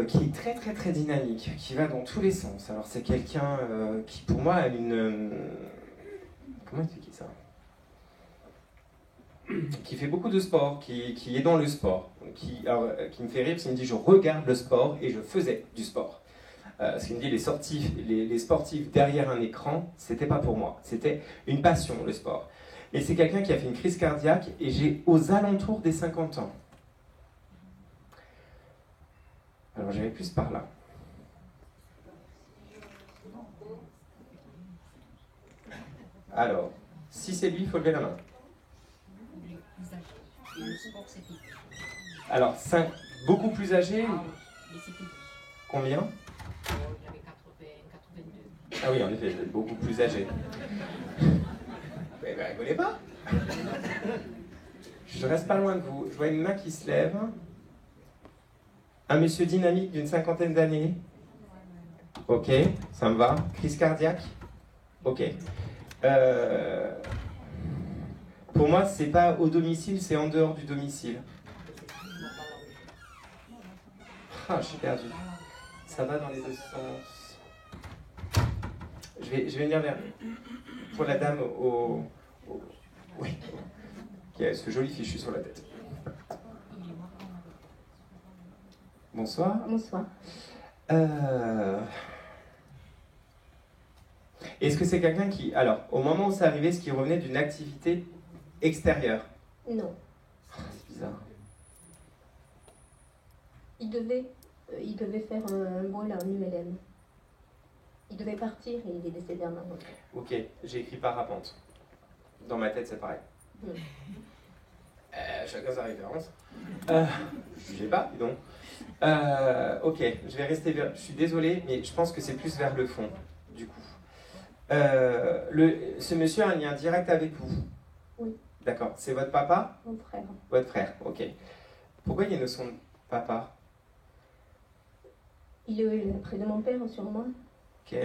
qui est très très très dynamique, qui va dans tous les sens. Alors c'est quelqu'un qui pour moi a une... comment expliquer ça ? Qui fait beaucoup de sport, qui est dans le sport, qui me fait rire parce qu'il me dit je regarde le sport et je faisais du sport. Parce qu'il me dit les sportifs derrière un écran, c'était pas pour moi, c'était une passion le sport. Et c'est quelqu'un qui a fait une crise cardiaque et j'ai aux alentours des 50 ans. Alors j'avais plus par là. Alors, si c'est lui, il faut lever la main. Alors, beaucoup plus âgé. Combien ? Ah oui, en effet, beaucoup plus âgé. Mais rigolez pas. Je reste pas loin de vous. Je vois une main qui se lève. Un monsieur dynamique d'une 50aine d'années. Ok, ça me va. Crise cardiaque. Ok. Pour moi, c'est pas au domicile, c'est en dehors du domicile. Ah, je suis perdu. Ça va dans les deux sens. Je vais venir vers... Pour la dame oui. Qui a ce joli fichu sur la tête. Bonsoir. Bonsoir. Est-ce que c'est quelqu'un qui... Alors, au moment où c'est arrivé, est-ce qu'il revenait d'une activité extérieure ? Non. C'est bizarre. Il devait faire un vol en ULM. Il devait partir et il est décédé en avant. Ok, j'ai écrit parapente. Dans ma tête, c'est pareil. Chacun sa référence. Je sais pas, dis donc. Ok, je vais rester vers... Je suis désolé, mais je pense que c'est plus vers le fond, du coup. Ce monsieur a un lien direct avec vous. Oui. D'accord. C'est votre papa ? Mon frère. Votre frère, ok. Pourquoi il y a une notion de papa ? Il est près de mon père, sur moi. Ok.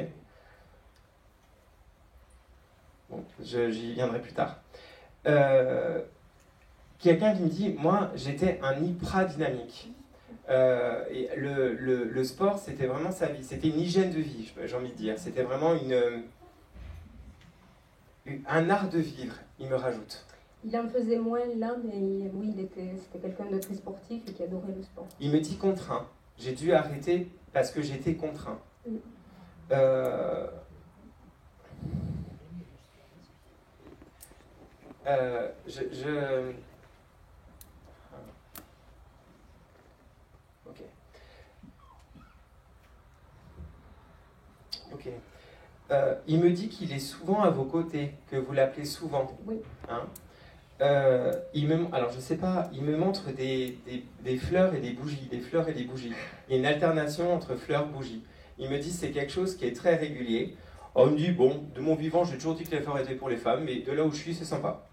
Bon, j'y viendrai plus tard. quelqu'un qui me dit, moi, j'étais un hyper-dynamique. Et le sport, c'était vraiment sa vie. C'était une hygiène de vie, j'ai envie de dire. C'était vraiment un art de vivre, il me rajoute. Il en faisait moins là, mais oui, c'était quelqu'un de très sportif et qui adorait le sport. Il me dit contraint. J'ai dû arrêter parce que j'étais contraint. Ok. Il me dit qu'il est souvent à vos côtés, que vous l'appelez souvent. Oui. Hein? Alors je sais pas, il me montre des fleurs et des bougies, des fleurs et des bougies. Il y a une alternation entre fleurs et bougies. Il me dit c'est quelque chose qui est très régulier. Alors, il me dit bon, de mon vivant, j'ai toujours dit que les fleurs étaient pour les femmes, mais de là où je suis, c'est sympa.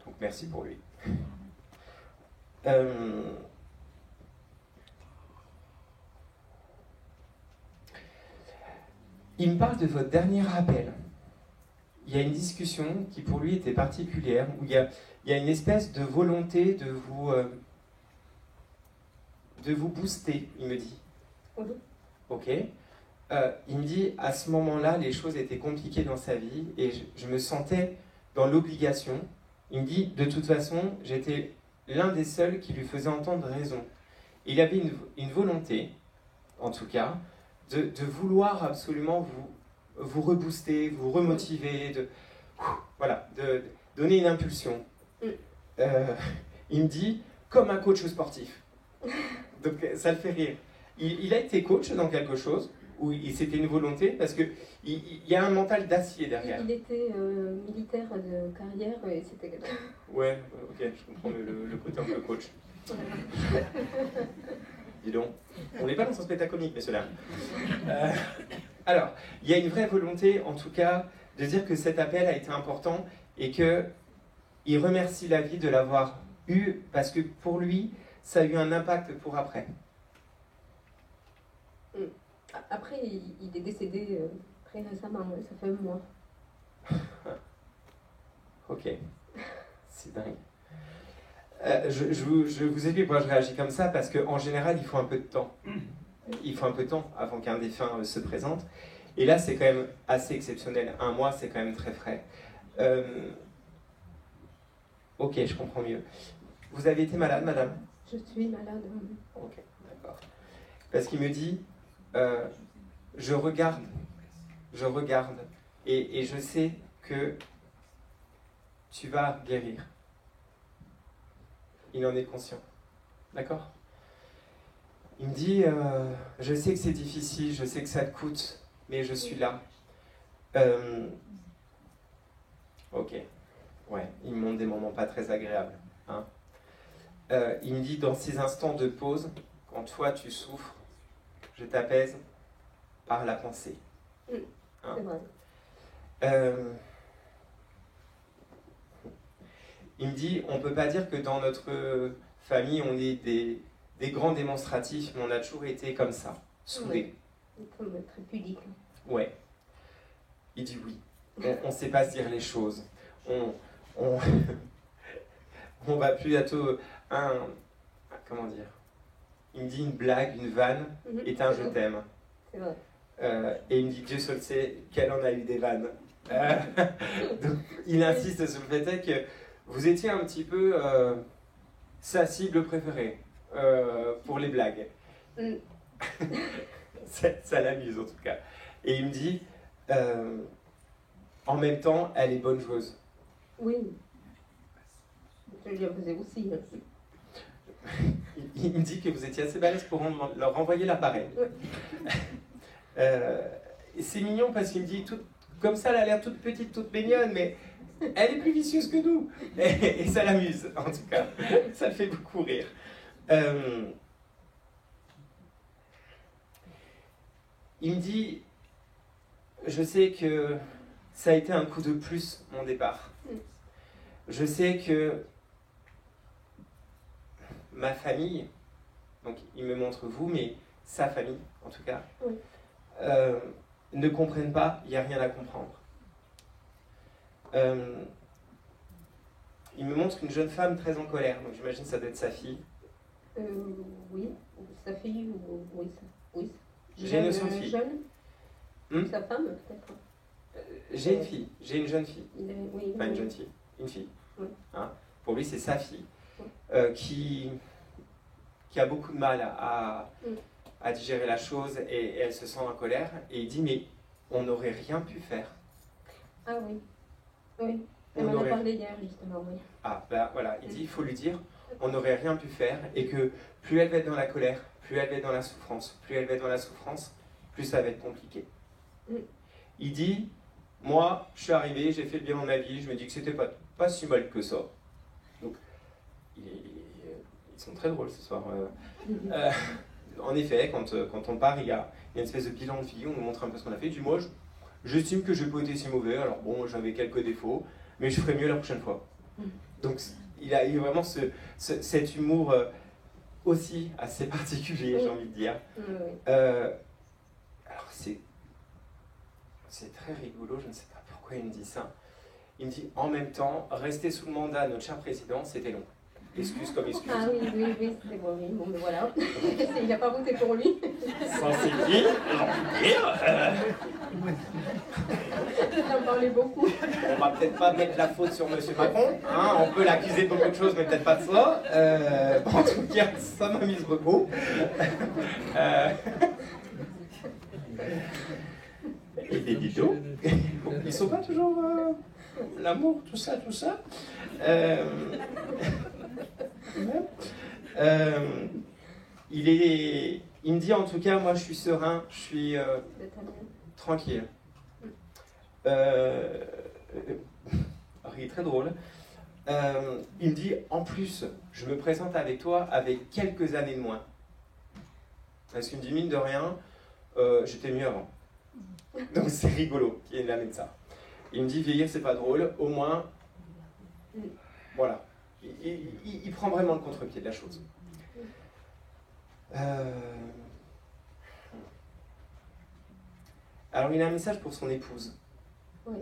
Donc merci pour lui. Il me parle de votre dernier appel. Il y a une discussion qui pour lui était particulière, où il y a une espèce de volonté de vous booster, il me dit. Oui. Ok. Il me dit, à ce moment-là, les choses étaient compliquées dans sa vie, et je me sentais dans l'obligation. Il me dit, de toute façon, j'étais l'un des seuls qui lui faisait entendre raison. Il avait une volonté, en tout cas, de vouloir absolument vous rebooster, vous remotiver, de donner une impulsion. Il me dit, comme un coach sportif. Donc ça le fait rire. Il a été coach dans quelque chose où c'était une volonté, parce qu'il y a un mental d'acier derrière. Il était militaire de carrière et c'était quelqu'un. Ouais, ok, je comprends le côté un peu coach. Dis donc, on n'est pas dans son spectacle comique, messieurs dames. Alors, il y a une vraie volonté, en tout cas, de dire que cet appel a été important et qu'il remercie la vie de l'avoir eu, parce que pour lui, ça a eu un impact pour après. Après, il est décédé très récemment, ça fait un mois. Ok, c'est dingue. Je vous ai dit pourquoi je réagis comme ça, parce qu'en général, il faut un peu de temps. Il faut un peu de temps avant qu'un défunt se présente. Et là, c'est quand même assez exceptionnel. Un mois, c'est quand même très frais. Ok, je comprends mieux. Vous avez été malade, madame? Je suis malade. Ok, d'accord. Parce qu'il me dit, je regarde, et je sais que tu vas guérir. Il en est conscient. D'accord? Il me dit, je sais que c'est difficile, je sais que ça te coûte, mais je suis là. Ok. Ouais, il me montre des moments pas très agréables. Hein. Il me dit, dans ces instants de pause, quand toi tu souffres, je t'apaise par la pensée. Hein. C'est vrai. Il me dit, on ne peut pas dire que dans notre famille, on est des grands démonstratifs, mais on a toujours été comme ça, soudés. Oui. Comme très pudique. Ouais. Il dit oui. On ne sait pas se dire les choses. On va plus bientôt comment dire? Il me dit une blague, une vanne est un je t'aime. C'est vrai. Et il me dit Dieu seul sait qu'elle en a eu des vannes. Donc, il insiste sur le fait que vous étiez un petit peu sa cible préférée pour les blagues. Ça l'amuse en tout cas. Et il me dit, en même temps, elle est bonne joueuse. Oui. Je lui en faisais aussi. Il me dit que vous étiez assez balèze pour leur renvoyer l'appareil. Oui. Et c'est mignon parce qu'il me dit, comme ça, elle a l'air toute petite, toute mignonne, mais elle est plus vicieuse que nous. Et ça l'amuse, en tout cas. Ça le fait beaucoup rire. Il me dit, je sais que ça a été un coup de plus, mon départ. Je sais que ma famille, donc il me montre vous, mais sa famille, en tout cas, oui. Ne comprennent pas, il n'y a rien à comprendre. il me montre une jeune femme très en colère, donc j'imagine que ça doit être sa fille. Oui, sa fille ou oui, oui. J'ai une seule fille. Jeune. Sa femme peut-être. J'ai une fille, j'ai une jeune fille. Oui. Pas une jeune fille, une fille. Oui. Hein, pour lui, c'est sa fille Oui. qui a beaucoup de mal à digérer la chose et elle se sent en colère. Et il dit, mais on n'aurait rien pu faire. Ah oui, oui. On Elle m'en a aurait- parlé hier justement, oui. Ah, ben voilà, il dit, il faut lui dire, on n'aurait rien pu faire et que plus elle va être dans la colère, plus elle va être dans la souffrance, plus elle va être dans la souffrance, plus ça va être compliqué. Mm. Il dit, moi, je suis arrivé, j'ai fait le bilan de ma vie, je me dis que c'était pas si mal que ça. Donc, ils sont très drôles ce soir. En effet, quand on part, il y a une espèce de bilan de vie, on nous montre un peu ce qu'on a fait. Il dit, moi, j'estime que je n'ai pas été si mauvais, alors bon, j'avais quelques défauts, mais je ferai mieux la prochaine fois. Donc, il a eu vraiment cet humour aussi assez particulier, j'ai envie de dire. Alors, c'est très rigolo, je ne sais pas pourquoi il me dit ça. Il me dit, en même temps, rester sous le mandat de notre cher président, c'était long. Excuse comme excuse. Ah oui, c'était bon, oui. Bon, mais voilà. Il n'a pas voté pour lui. Ça c'est dit, j'ai envie de dire. Il en parlait beaucoup. On va peut-être pas mettre la faute sur M. Macron. Hein, on peut l'accuser de beaucoup de choses, mais peut-être pas de ça. En tout cas, ça m'amuse beaucoup. Et des ditos. Ils sont pas toujours l'amour, tout ça, tout ça. Il me dit en tout cas, moi je suis serein, je suis tranquille. Il est très drôle. Il me dit, en plus, je me présente avec toi avec quelques années de moins. Parce qu'il me dit, mine de rien, j'étais mieux avant. Donc c'est rigolo qu'il amène ça. Il me dit, vieillir c'est pas drôle, au moins, voilà. Il prend vraiment le contre-pied de la chose. Alors il a un message pour son épouse. Oui.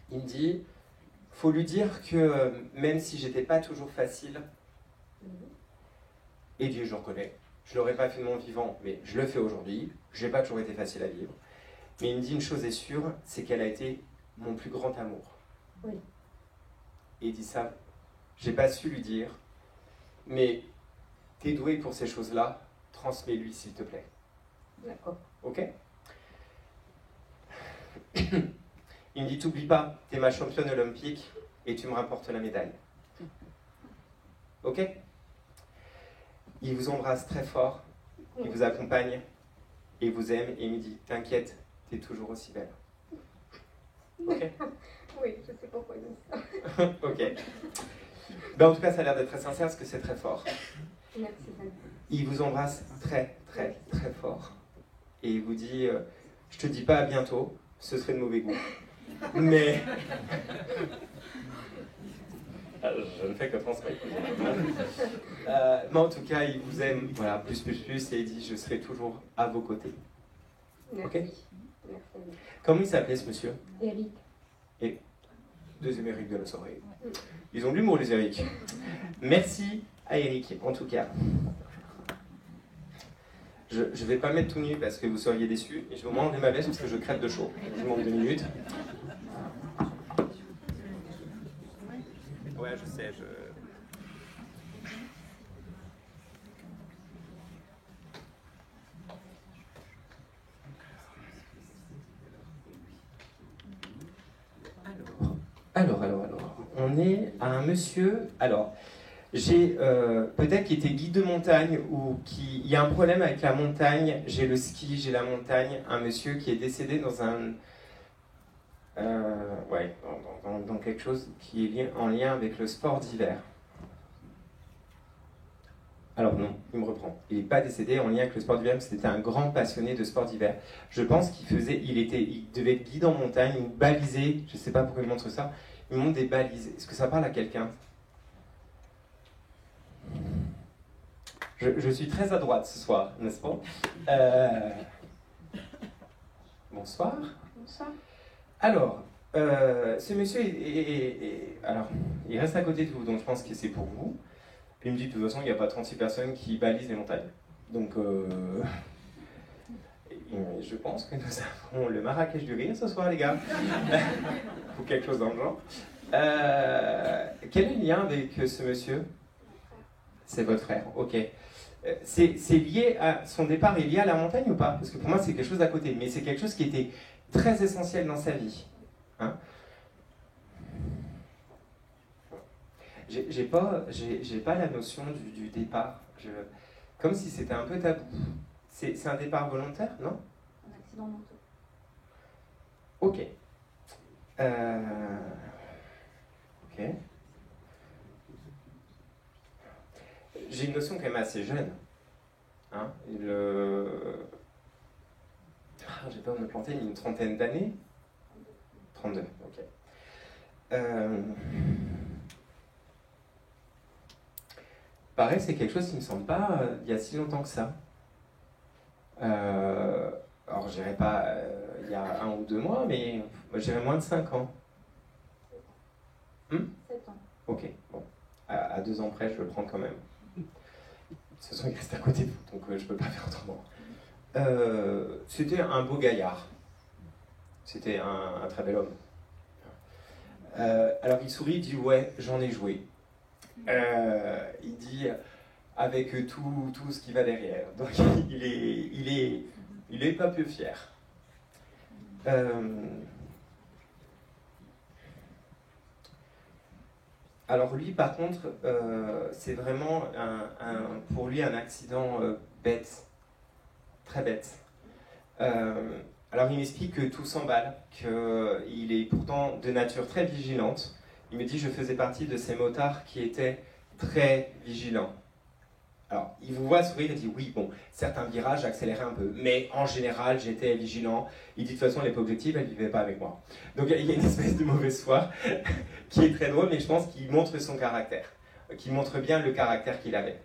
Il me dit, faut lui dire que même si j'étais pas toujours facile, et Dieu je le reconnais, je l'aurais pas fait de mon vivant, mais je le fais aujourd'hui, j'ai pas toujours été facile à vivre. Mais il me dit une chose est sûre, c'est qu'elle a été mon plus grand amour. Oui. Et il dit ça, j'ai pas su lui dire, mais t'es doué pour ces choses-là, transmets-lui s'il te plaît. D'accord. Ok? Il me dit, t'oublie pas, t'es ma championne olympique et tu me rapportes la médaille. Ok? Il vous embrasse très fort, il vous accompagne, et il vous aime, et il me dit, t'inquiète, t'es toujours aussi belle. Ok? Oui, je sais pourquoi il dit ça. Ok. Ben, en tout cas, ça a l'air d'être très sincère parce que c'est très fort. Merci. Il vous embrasse très, très, très fort. Et il vous dit, je te dis pas à bientôt, ce serait de mauvais goût. Mais... je ne fais que transmettre. Mais en tout cas, il vous aime, voilà, plus, et il dit, je serai toujours à vos côtés. Merci. Ok. Merci. Comment il s'appelait ce monsieur? Eric. Et deuxième Eric de la soirée. Ils ont de l'humour, les Eric. Merci à Eric, en tout cas. Je ne vais pas mettre tout nu parce que vous seriez déçus. Et je vais au moins enlever ma veste parce que je crève de chaud. Je vous demande 2 minutes. Ouais, je sais, Alors, on est à un monsieur. Alors, j'ai peut-être qui était guide de montagne ou qui. Il y a un problème avec la montagne. J'ai le ski, j'ai la montagne. Un monsieur qui est décédé dans un. Dans quelque chose qui est en lien avec le sport d'hiver. Alors non, il me reprend. Il n'est pas décédé en lien avec le sport d'hiver, mais c'était un grand passionné de sport d'hiver. Je pense qu'il devait être guide en montagne ou balisé. Je ne sais pas pourquoi il montre ça. Il montre des balises. Est-ce que ça parle à quelqu'un? Je suis très à droite ce soir, n'est-ce pas? Bonsoir. Bonsoir. Alors, Ce monsieur, alors, il reste à côté de vous, donc je pense que c'est pour vous. Puis il me dit, de toute façon, il n'y a pas 36 personnes qui balisent les montagnes. Donc, je pense que nous avons le Marrakech du rire ce soir, les gars. Ou quelque chose dans le genre. Quel est le lien avec ce monsieur? C'est votre frère, ok. C'est lié à son départ, est lié à la montagne ou pas? Parce que pour moi, c'est quelque chose d'à côté, mais c'est quelque chose qui était très essentiel dans sa vie. Hein? J'ai pas la notion du départ. Comme si c'était un peu tabou. C'est un départ volontaire, non? Un accident moto. Ok. Ok. J'ai une notion quand même assez jeune. Hein? J'ai peur de me planter, mais une trentaine d'années. 32, ok. Pareil, c'est quelque chose qui ne me semble pas il y a si longtemps que ça. Alors, je dirais pas il y a 1 ou 2 mois, mais je dirais moins de 5 ans. 7 ans. Ok, bon. À 2 ans près, je le prends quand même. De toute façon, il reste à côté de vous, donc je peux pas faire autrement. C'était un beau gaillard. C'était un très bel homme. Alors il sourit, il dit ouais, j'en ai joué. Il dit avec tout ce qui va derrière. Donc il est pas peu fier. Alors lui, par contre, c'est vraiment pour lui un accident bête, très bête. Alors il m'explique que tout s'emballe, qu'il est pourtant de nature très vigilante. Il me dit je faisais partie de ces motards qui étaient très vigilants. Alors il vous voit sourire et dit oui, bon, certains virages j'accélérais un peu, mais en général j'étais vigilant. Il dit de toute façon les objectifs elles ne vivaient pas avec moi. Donc il y a une espèce de mauvaise foi qui est très drôle, mais je pense qu'il montre son caractère, qu'il montre bien le caractère qu'il avait.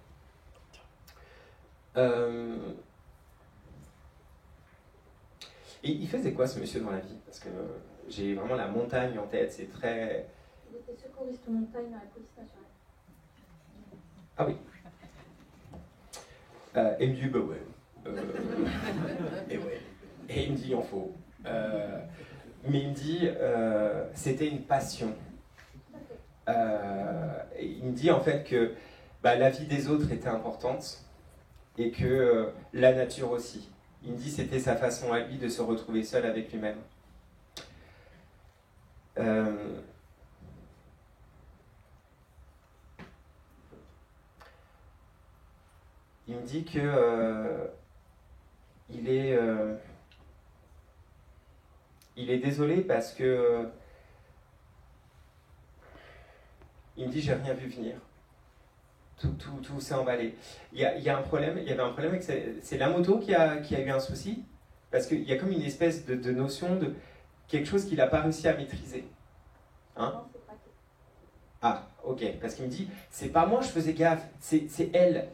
Et il faisait quoi ce monsieur dans la vie? Parce que j'ai vraiment la montagne en tête, c'est très... Il était secouriste montagne à la police nationale. Ah oui. Et il me dit, bah ouais. Et ouais. Et il me dit, il en faut. Mais il me dit, c'était une passion. Et il me dit en fait que la vie des autres était importante et que la nature aussi. Il me dit que c'était sa façon à lui de se retrouver seul avec lui-même. Il me dit que il est désolé parce que il me dit j'ai rien vu venir. Tout s'est emballé. Il y avait un problème avec c'est la moto qui a eu un souci parce qu'il y a comme une espèce de notion de quelque chose qu'il n'a pas réussi à maîtriser. Hein? Ah, ok. Parce qu'il me dit c'est pas moi je faisais gaffe, c'est elle.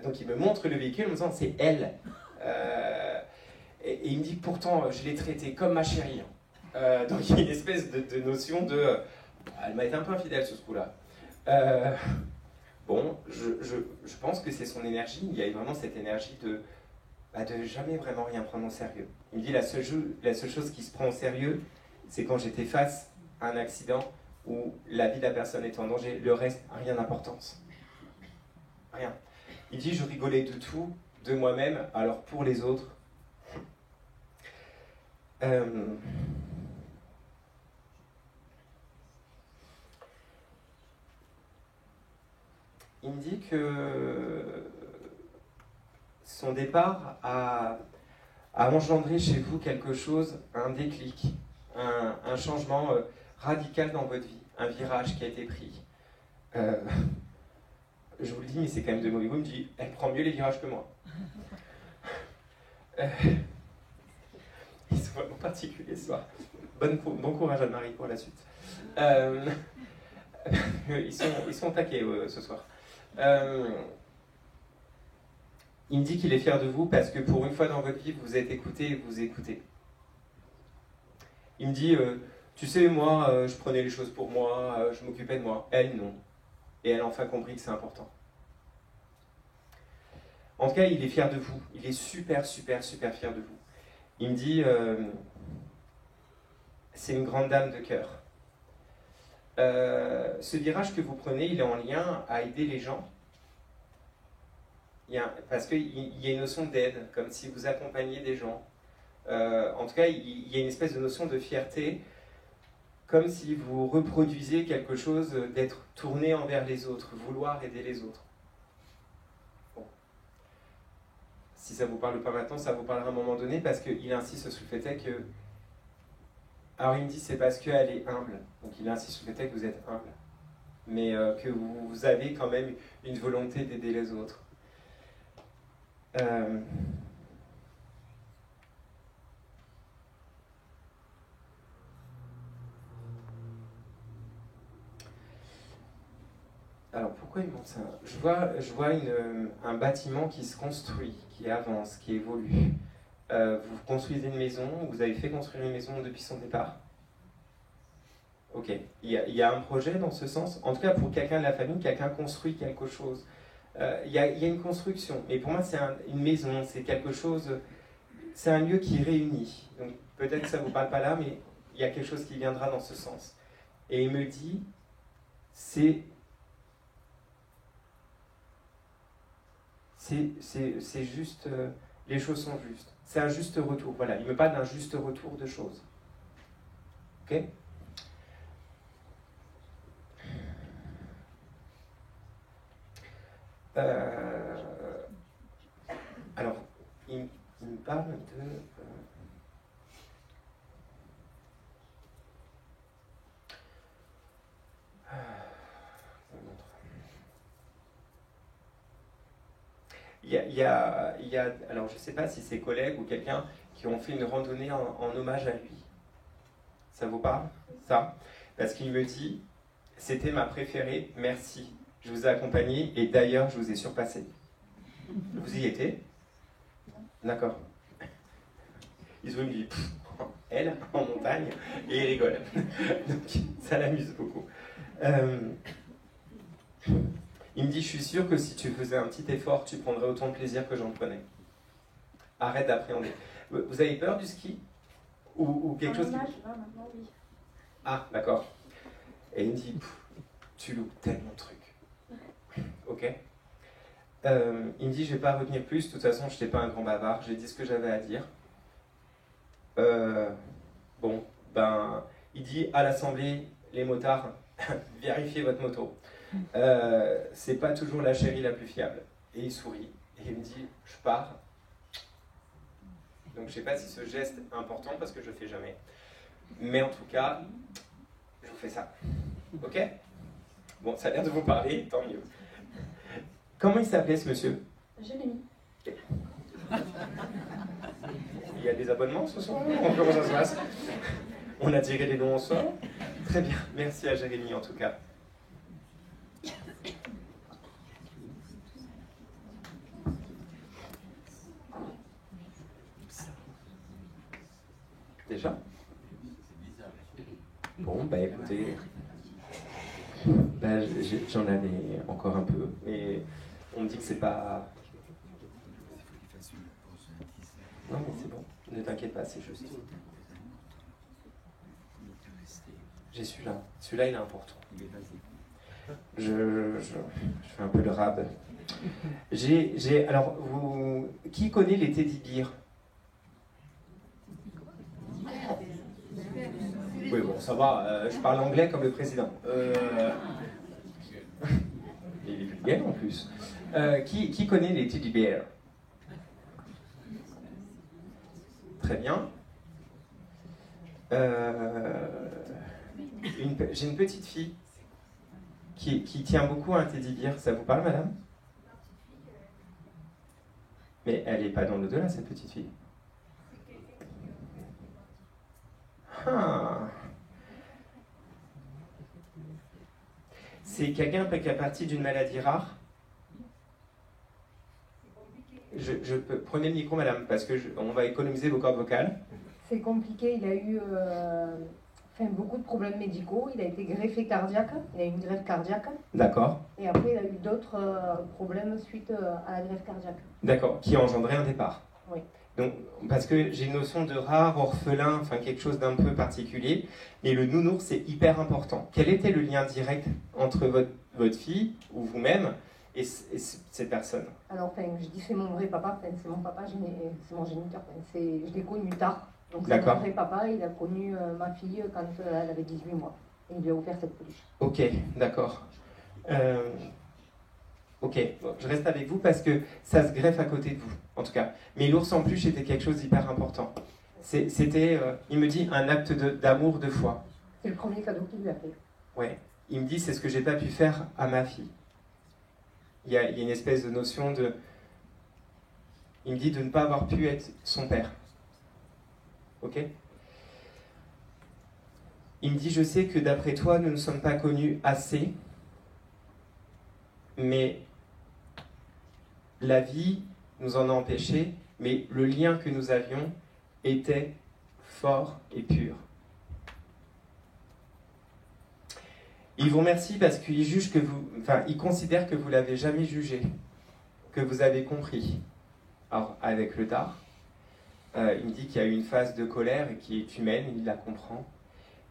Donc il me montre le véhicule en me disant c'est elle. Et il me dit pourtant je l'ai traitée comme ma chérie. Donc il y a une espèce de notion de elle m'a été un peu infidèle sur ce coup-là. Bon, je pense que c'est son énergie. Il y a vraiment cette énergie de jamais vraiment rien prendre au sérieux. Il me dit la seule chose qui se prend au sérieux, c'est quand j'étais face à un accident où la vie de la personne est en danger. Le reste, rien d'importance. Rien. Il dit je rigolais de tout, de moi-même, alors pour les autres. Il me dit que son départ a engendré chez vous quelque chose, un déclic, un changement radical dans votre vie, un virage qui a été pris. Je vous le dis, mais c'est quand même de mauvais goût. Il me dit, elle prend mieux les virages que moi. Ils sont vraiment particuliers ce soir. Bon courage Anne-Marie pour la suite. Ils sont taqués ce soir. Il me dit qu'il est fier de vous parce que pour une fois dans votre vie, vous êtes écouté et vous écoutez. Il me dit, Tu sais, moi, je prenais les choses pour moi, je m'occupais de moi. Elle, non. Et elle a enfin compris que c'est important. En tout cas, il est fier de vous. Il est super, super, super fier de vous. Il me dit, c'est une grande dame de cœur. Ce virage que vous prenez, il est en lien à aider les gens. Parce qu'il y a une notion d'aide, comme si vous accompagniez des gens. En tout cas, il y a une espèce de notion de fierté, comme si vous reproduisiez quelque chose d'être tourné envers les autres, vouloir aider les autres. Bon. Si ça ne vous parle pas maintenant, ça vous parlera à un moment donné, parce qu'il insiste sur le fait que... Alors il me dit c'est parce qu'elle est humble, donc il insiste sur le fait que vous êtes humble, mais que vous avez quand même une volonté d'aider les autres. Alors pourquoi il montre ça? Je vois un bâtiment qui se construit, qui avance, qui évolue. Vous construisez une maison, vous avez fait construire une maison depuis son départ. Ok, il y a un projet dans ce sens. En tout cas, pour quelqu'un de la famille, quelqu'un construit quelque chose. Il y a une construction. Mais pour moi, c'est une maison, c'est quelque chose... C'est un lieu qui réunit. Donc peut-être que ça ne vous parle pas là, mais il y a quelque chose qui viendra dans ce sens. Et il me dit, c'est juste... les choses sont justes. C'est un juste retour. Voilà, il me parle d'un juste retour de choses. Ok ? Alors, il me parle de... Il y a, alors je ne sais pas si c'est collègues ou quelqu'un qui ont fait une randonnée en hommage à lui. Ça vous parle, ça? Parce qu'il me dit, c'était ma préférée, merci. Je vous ai accompagné et d'ailleurs je vous ai surpassé. Vous y étiez? D'accord. Ils ont dit, elle, en montagne, et il rigole. Donc ça l'amuse beaucoup. Il me dit, je suis sûr que si tu faisais un petit effort, tu prendrais autant de plaisir que j'en prenais. Arrête d'appréhender. Vous avez peur du ski? Ou quelque chose qui... maintenant, oui. Ah, d'accord. Et il me dit, tu loues tellement de trucs. Ok. Il me dit, je vais pas retenir plus, de toute façon, je n'étais pas un grand bavard, j'ai dit ce que j'avais à dire. Bon, ben, il dit, à l'Assemblée, les motards, vérifiez votre moto. C'est pas toujours la chérie la plus fiable. Et il sourit, et il me dit, je pars. Donc je sais pas si ce geste est important, parce que je le fais jamais. Mais en tout cas, je vous fais ça. Ok? Bon, ça a l'air de vous parler, tant mieux. Comment il s'appelait ce monsieur? Jérémy. Il y a des abonnements ce soir? Comment ça se passe? On a tiré les noms ensemble? Très bien, merci à Jérémy en tout cas. Déjà? Bon, bah écoutez, bah, j'en avais encore un peu, mais on me dit que c'est pas... Non mais c'est bon, ne t'inquiète pas, c'est juste. J'ai celui-là, celui-là il est important. Je fais un peu le rab. Alors, qui connaît les teddy bears? Oui, bon, ça va, je parle anglais comme le président. Il est vulgaire en plus. Qui connaît les teddy bears? Très bien. J'ai une petite fille qui tient beaucoup à un teddy bear. Ça vous parle, madame? Mais elle n'est pas dans l'au-delà, cette petite fille. Ah. C'est quelqu'un qui a partie d'une maladie rare? Prenez le micro, madame, parce que on va économiser vos cordes vocales. C'est compliqué, il a eu beaucoup de problèmes médicaux. Il a été greffé cardiaque, il a eu une greffe cardiaque. D'accord. Et après, il a eu d'autres problèmes suite à la greffe cardiaque. D'accord, qui a engendré un départ. Oui. Donc, parce que j'ai une notion de rare, orphelin, enfin quelque chose d'un peu particulier, mais le nounours, c'est hyper important. Quel était le lien direct entre votre fille, ou vous-même, et cette personne? Alors, je dis c'est mon vrai papa, c'est mon papa, c'est mon géniteur. Je l'ai connu tard. Donc, c'est D'accord. mon vrai papa, il a connu ma fille quand elle avait 18 mois. Et il lui a offert cette peluche. Ok, d'accord. Ok, bon, je reste avec vous parce que ça se greffe à côté de vous, en tout cas. Mais l'ours en peluche était quelque chose d'hyper important. C'était, il me dit, un acte d'amour, de foi. C'est le premier cadeau qu'il lui a fait. Ouais, il me dit, c'est ce que j'ai pas pu faire à ma fille. Il y a une espèce de notion de... Il me dit de ne pas avoir pu être son père. Ok? Il me dit, je sais que d'après toi, nous ne sommes pas connus assez, mais la vie nous en a empêchés, mais le lien que nous avions était fort et pur. Il vous remercie parce qu'il juge que vous, enfin, il considère que vous l'avez jamais jugé, que vous avez compris. Alors, avec le tard, il me dit qu'il y a eu une phase de colère et qui est humaine, il la comprend.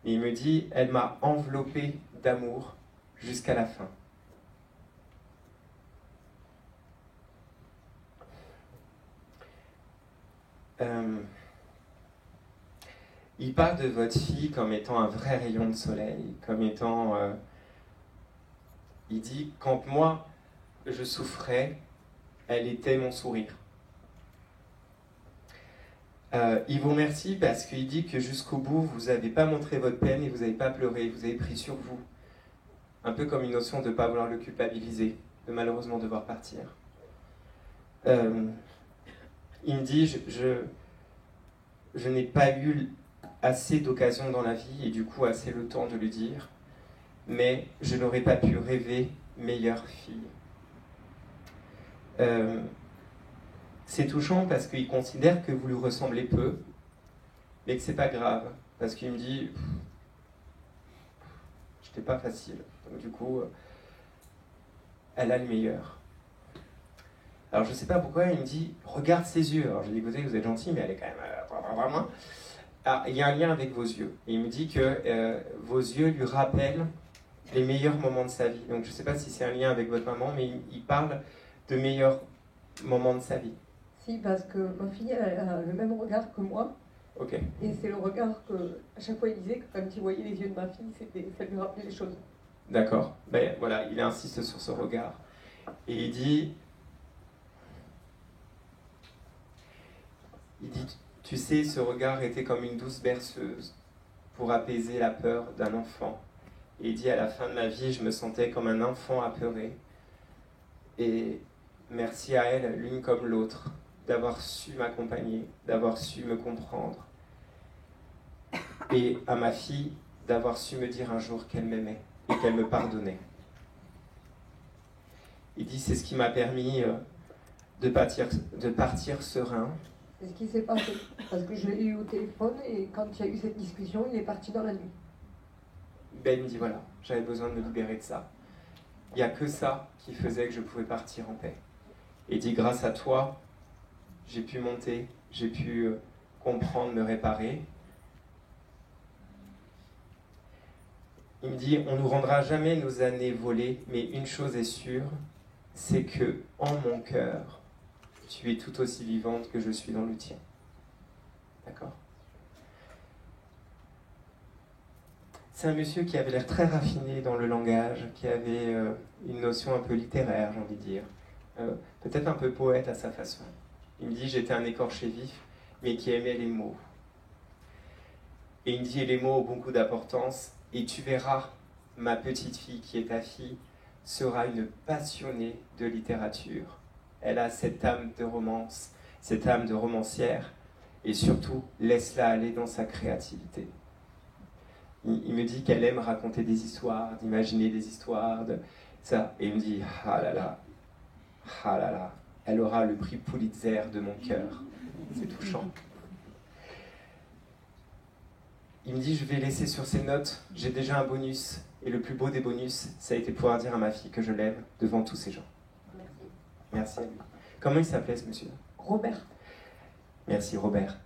Et il me dit, elle m'a enveloppé d'amour jusqu'à la fin. Il parle de votre fille comme étant un vrai rayon de soleil, comme étant... il dit, quand moi, je souffrais, elle était mon sourire. Il vous remercie parce qu'il dit que jusqu'au bout, vous n'avez pas montré votre peine et vous n'avez pas pleuré, vous avez pris sur vous. Un peu comme une notion de ne pas vouloir le culpabiliser, de malheureusement devoir partir. Il me dit, je n'ai pas eu assez d'occasions dans la vie et du coup assez le temps de le dire, mais je n'aurais pas pu rêver meilleure fille. C'est touchant parce qu'il considère que vous lui ressemblez peu, mais que c'est pas grave, parce qu'il me dit, j'étais pas facile, donc du coup, elle a le meilleur. Alors je sais pas pourquoi, il me dit, regarde ses yeux. Alors je lui dis, écoutez, vous êtes gentil, mais elle est quand même vraiment... Alors, il y a un lien avec vos yeux. Et il me dit que vos yeux lui rappellent les meilleurs moments de sa vie. Donc je sais pas si c'est un lien avec votre maman, mais il parle de meilleurs moments de sa vie. Si, parce que ma fille, elle a le même regard que moi. Ok. Et c'est le regard que, à chaque fois, il disait que quand il voyait les yeux de ma fille, ça lui rappelait les choses. D'accord. Ben voilà, il insiste sur ce regard. Et il dit, tu sais, ce regard était comme une douce berceuse pour apaiser la peur d'un enfant. Et il dit, à la fin de ma vie, je me sentais comme un enfant apeuré. Et merci à elle, l'une comme l'autre, d'avoir su m'accompagner, d'avoir su me comprendre. Et à ma fille, d'avoir su me dire un jour qu'elle m'aimait et qu'elle me pardonnait. Il dit, c'est ce qui m'a permis de partir serein. C'est ce qui s'est passé. Parce que je l'ai eu au téléphone et quand il y a eu cette discussion, il est parti dans la nuit. Ben me dit, voilà, j'avais besoin de me libérer de ça. Il n'y a que ça qui faisait que je pouvais partir en paix. Et il dit, grâce à toi, j'ai pu monter, j'ai pu comprendre, me réparer. Il me dit, on ne nous rendra jamais nos années volées, mais une chose est sûre, c'est que en mon cœur, tu es tout aussi vivante que je suis dans le tien. D'accord ? C'est un monsieur qui avait l'air très raffiné dans le langage, qui avait une notion un peu littéraire, j'ai envie de dire. Peut-être un peu poète à sa façon. Il me dit, j'étais un écorché vif, mais qui aimait les mots. Et il me dit, les mots ont beaucoup d'importance, et tu verras, ma petite fille, qui est ta fille, sera une passionnée de littérature. Elle a cette âme de romance, cette âme de romancière, et surtout, laisse-la aller dans sa créativité. Il me dit qu'elle aime raconter des histoires, d'imaginer des histoires, ça. Et il me dit, ah là là, elle aura le prix Pulitzer de mon cœur. C'est touchant. Il me dit, je vais laisser sur ces notes, j'ai déjà un bonus. Et le plus beau des bonus, ça a été pouvoir dire à ma fille que je l'aime devant tous ces gens. Merci. Merci à lui. Comment il s'appelait ce monsieur? Robert. Merci Robert.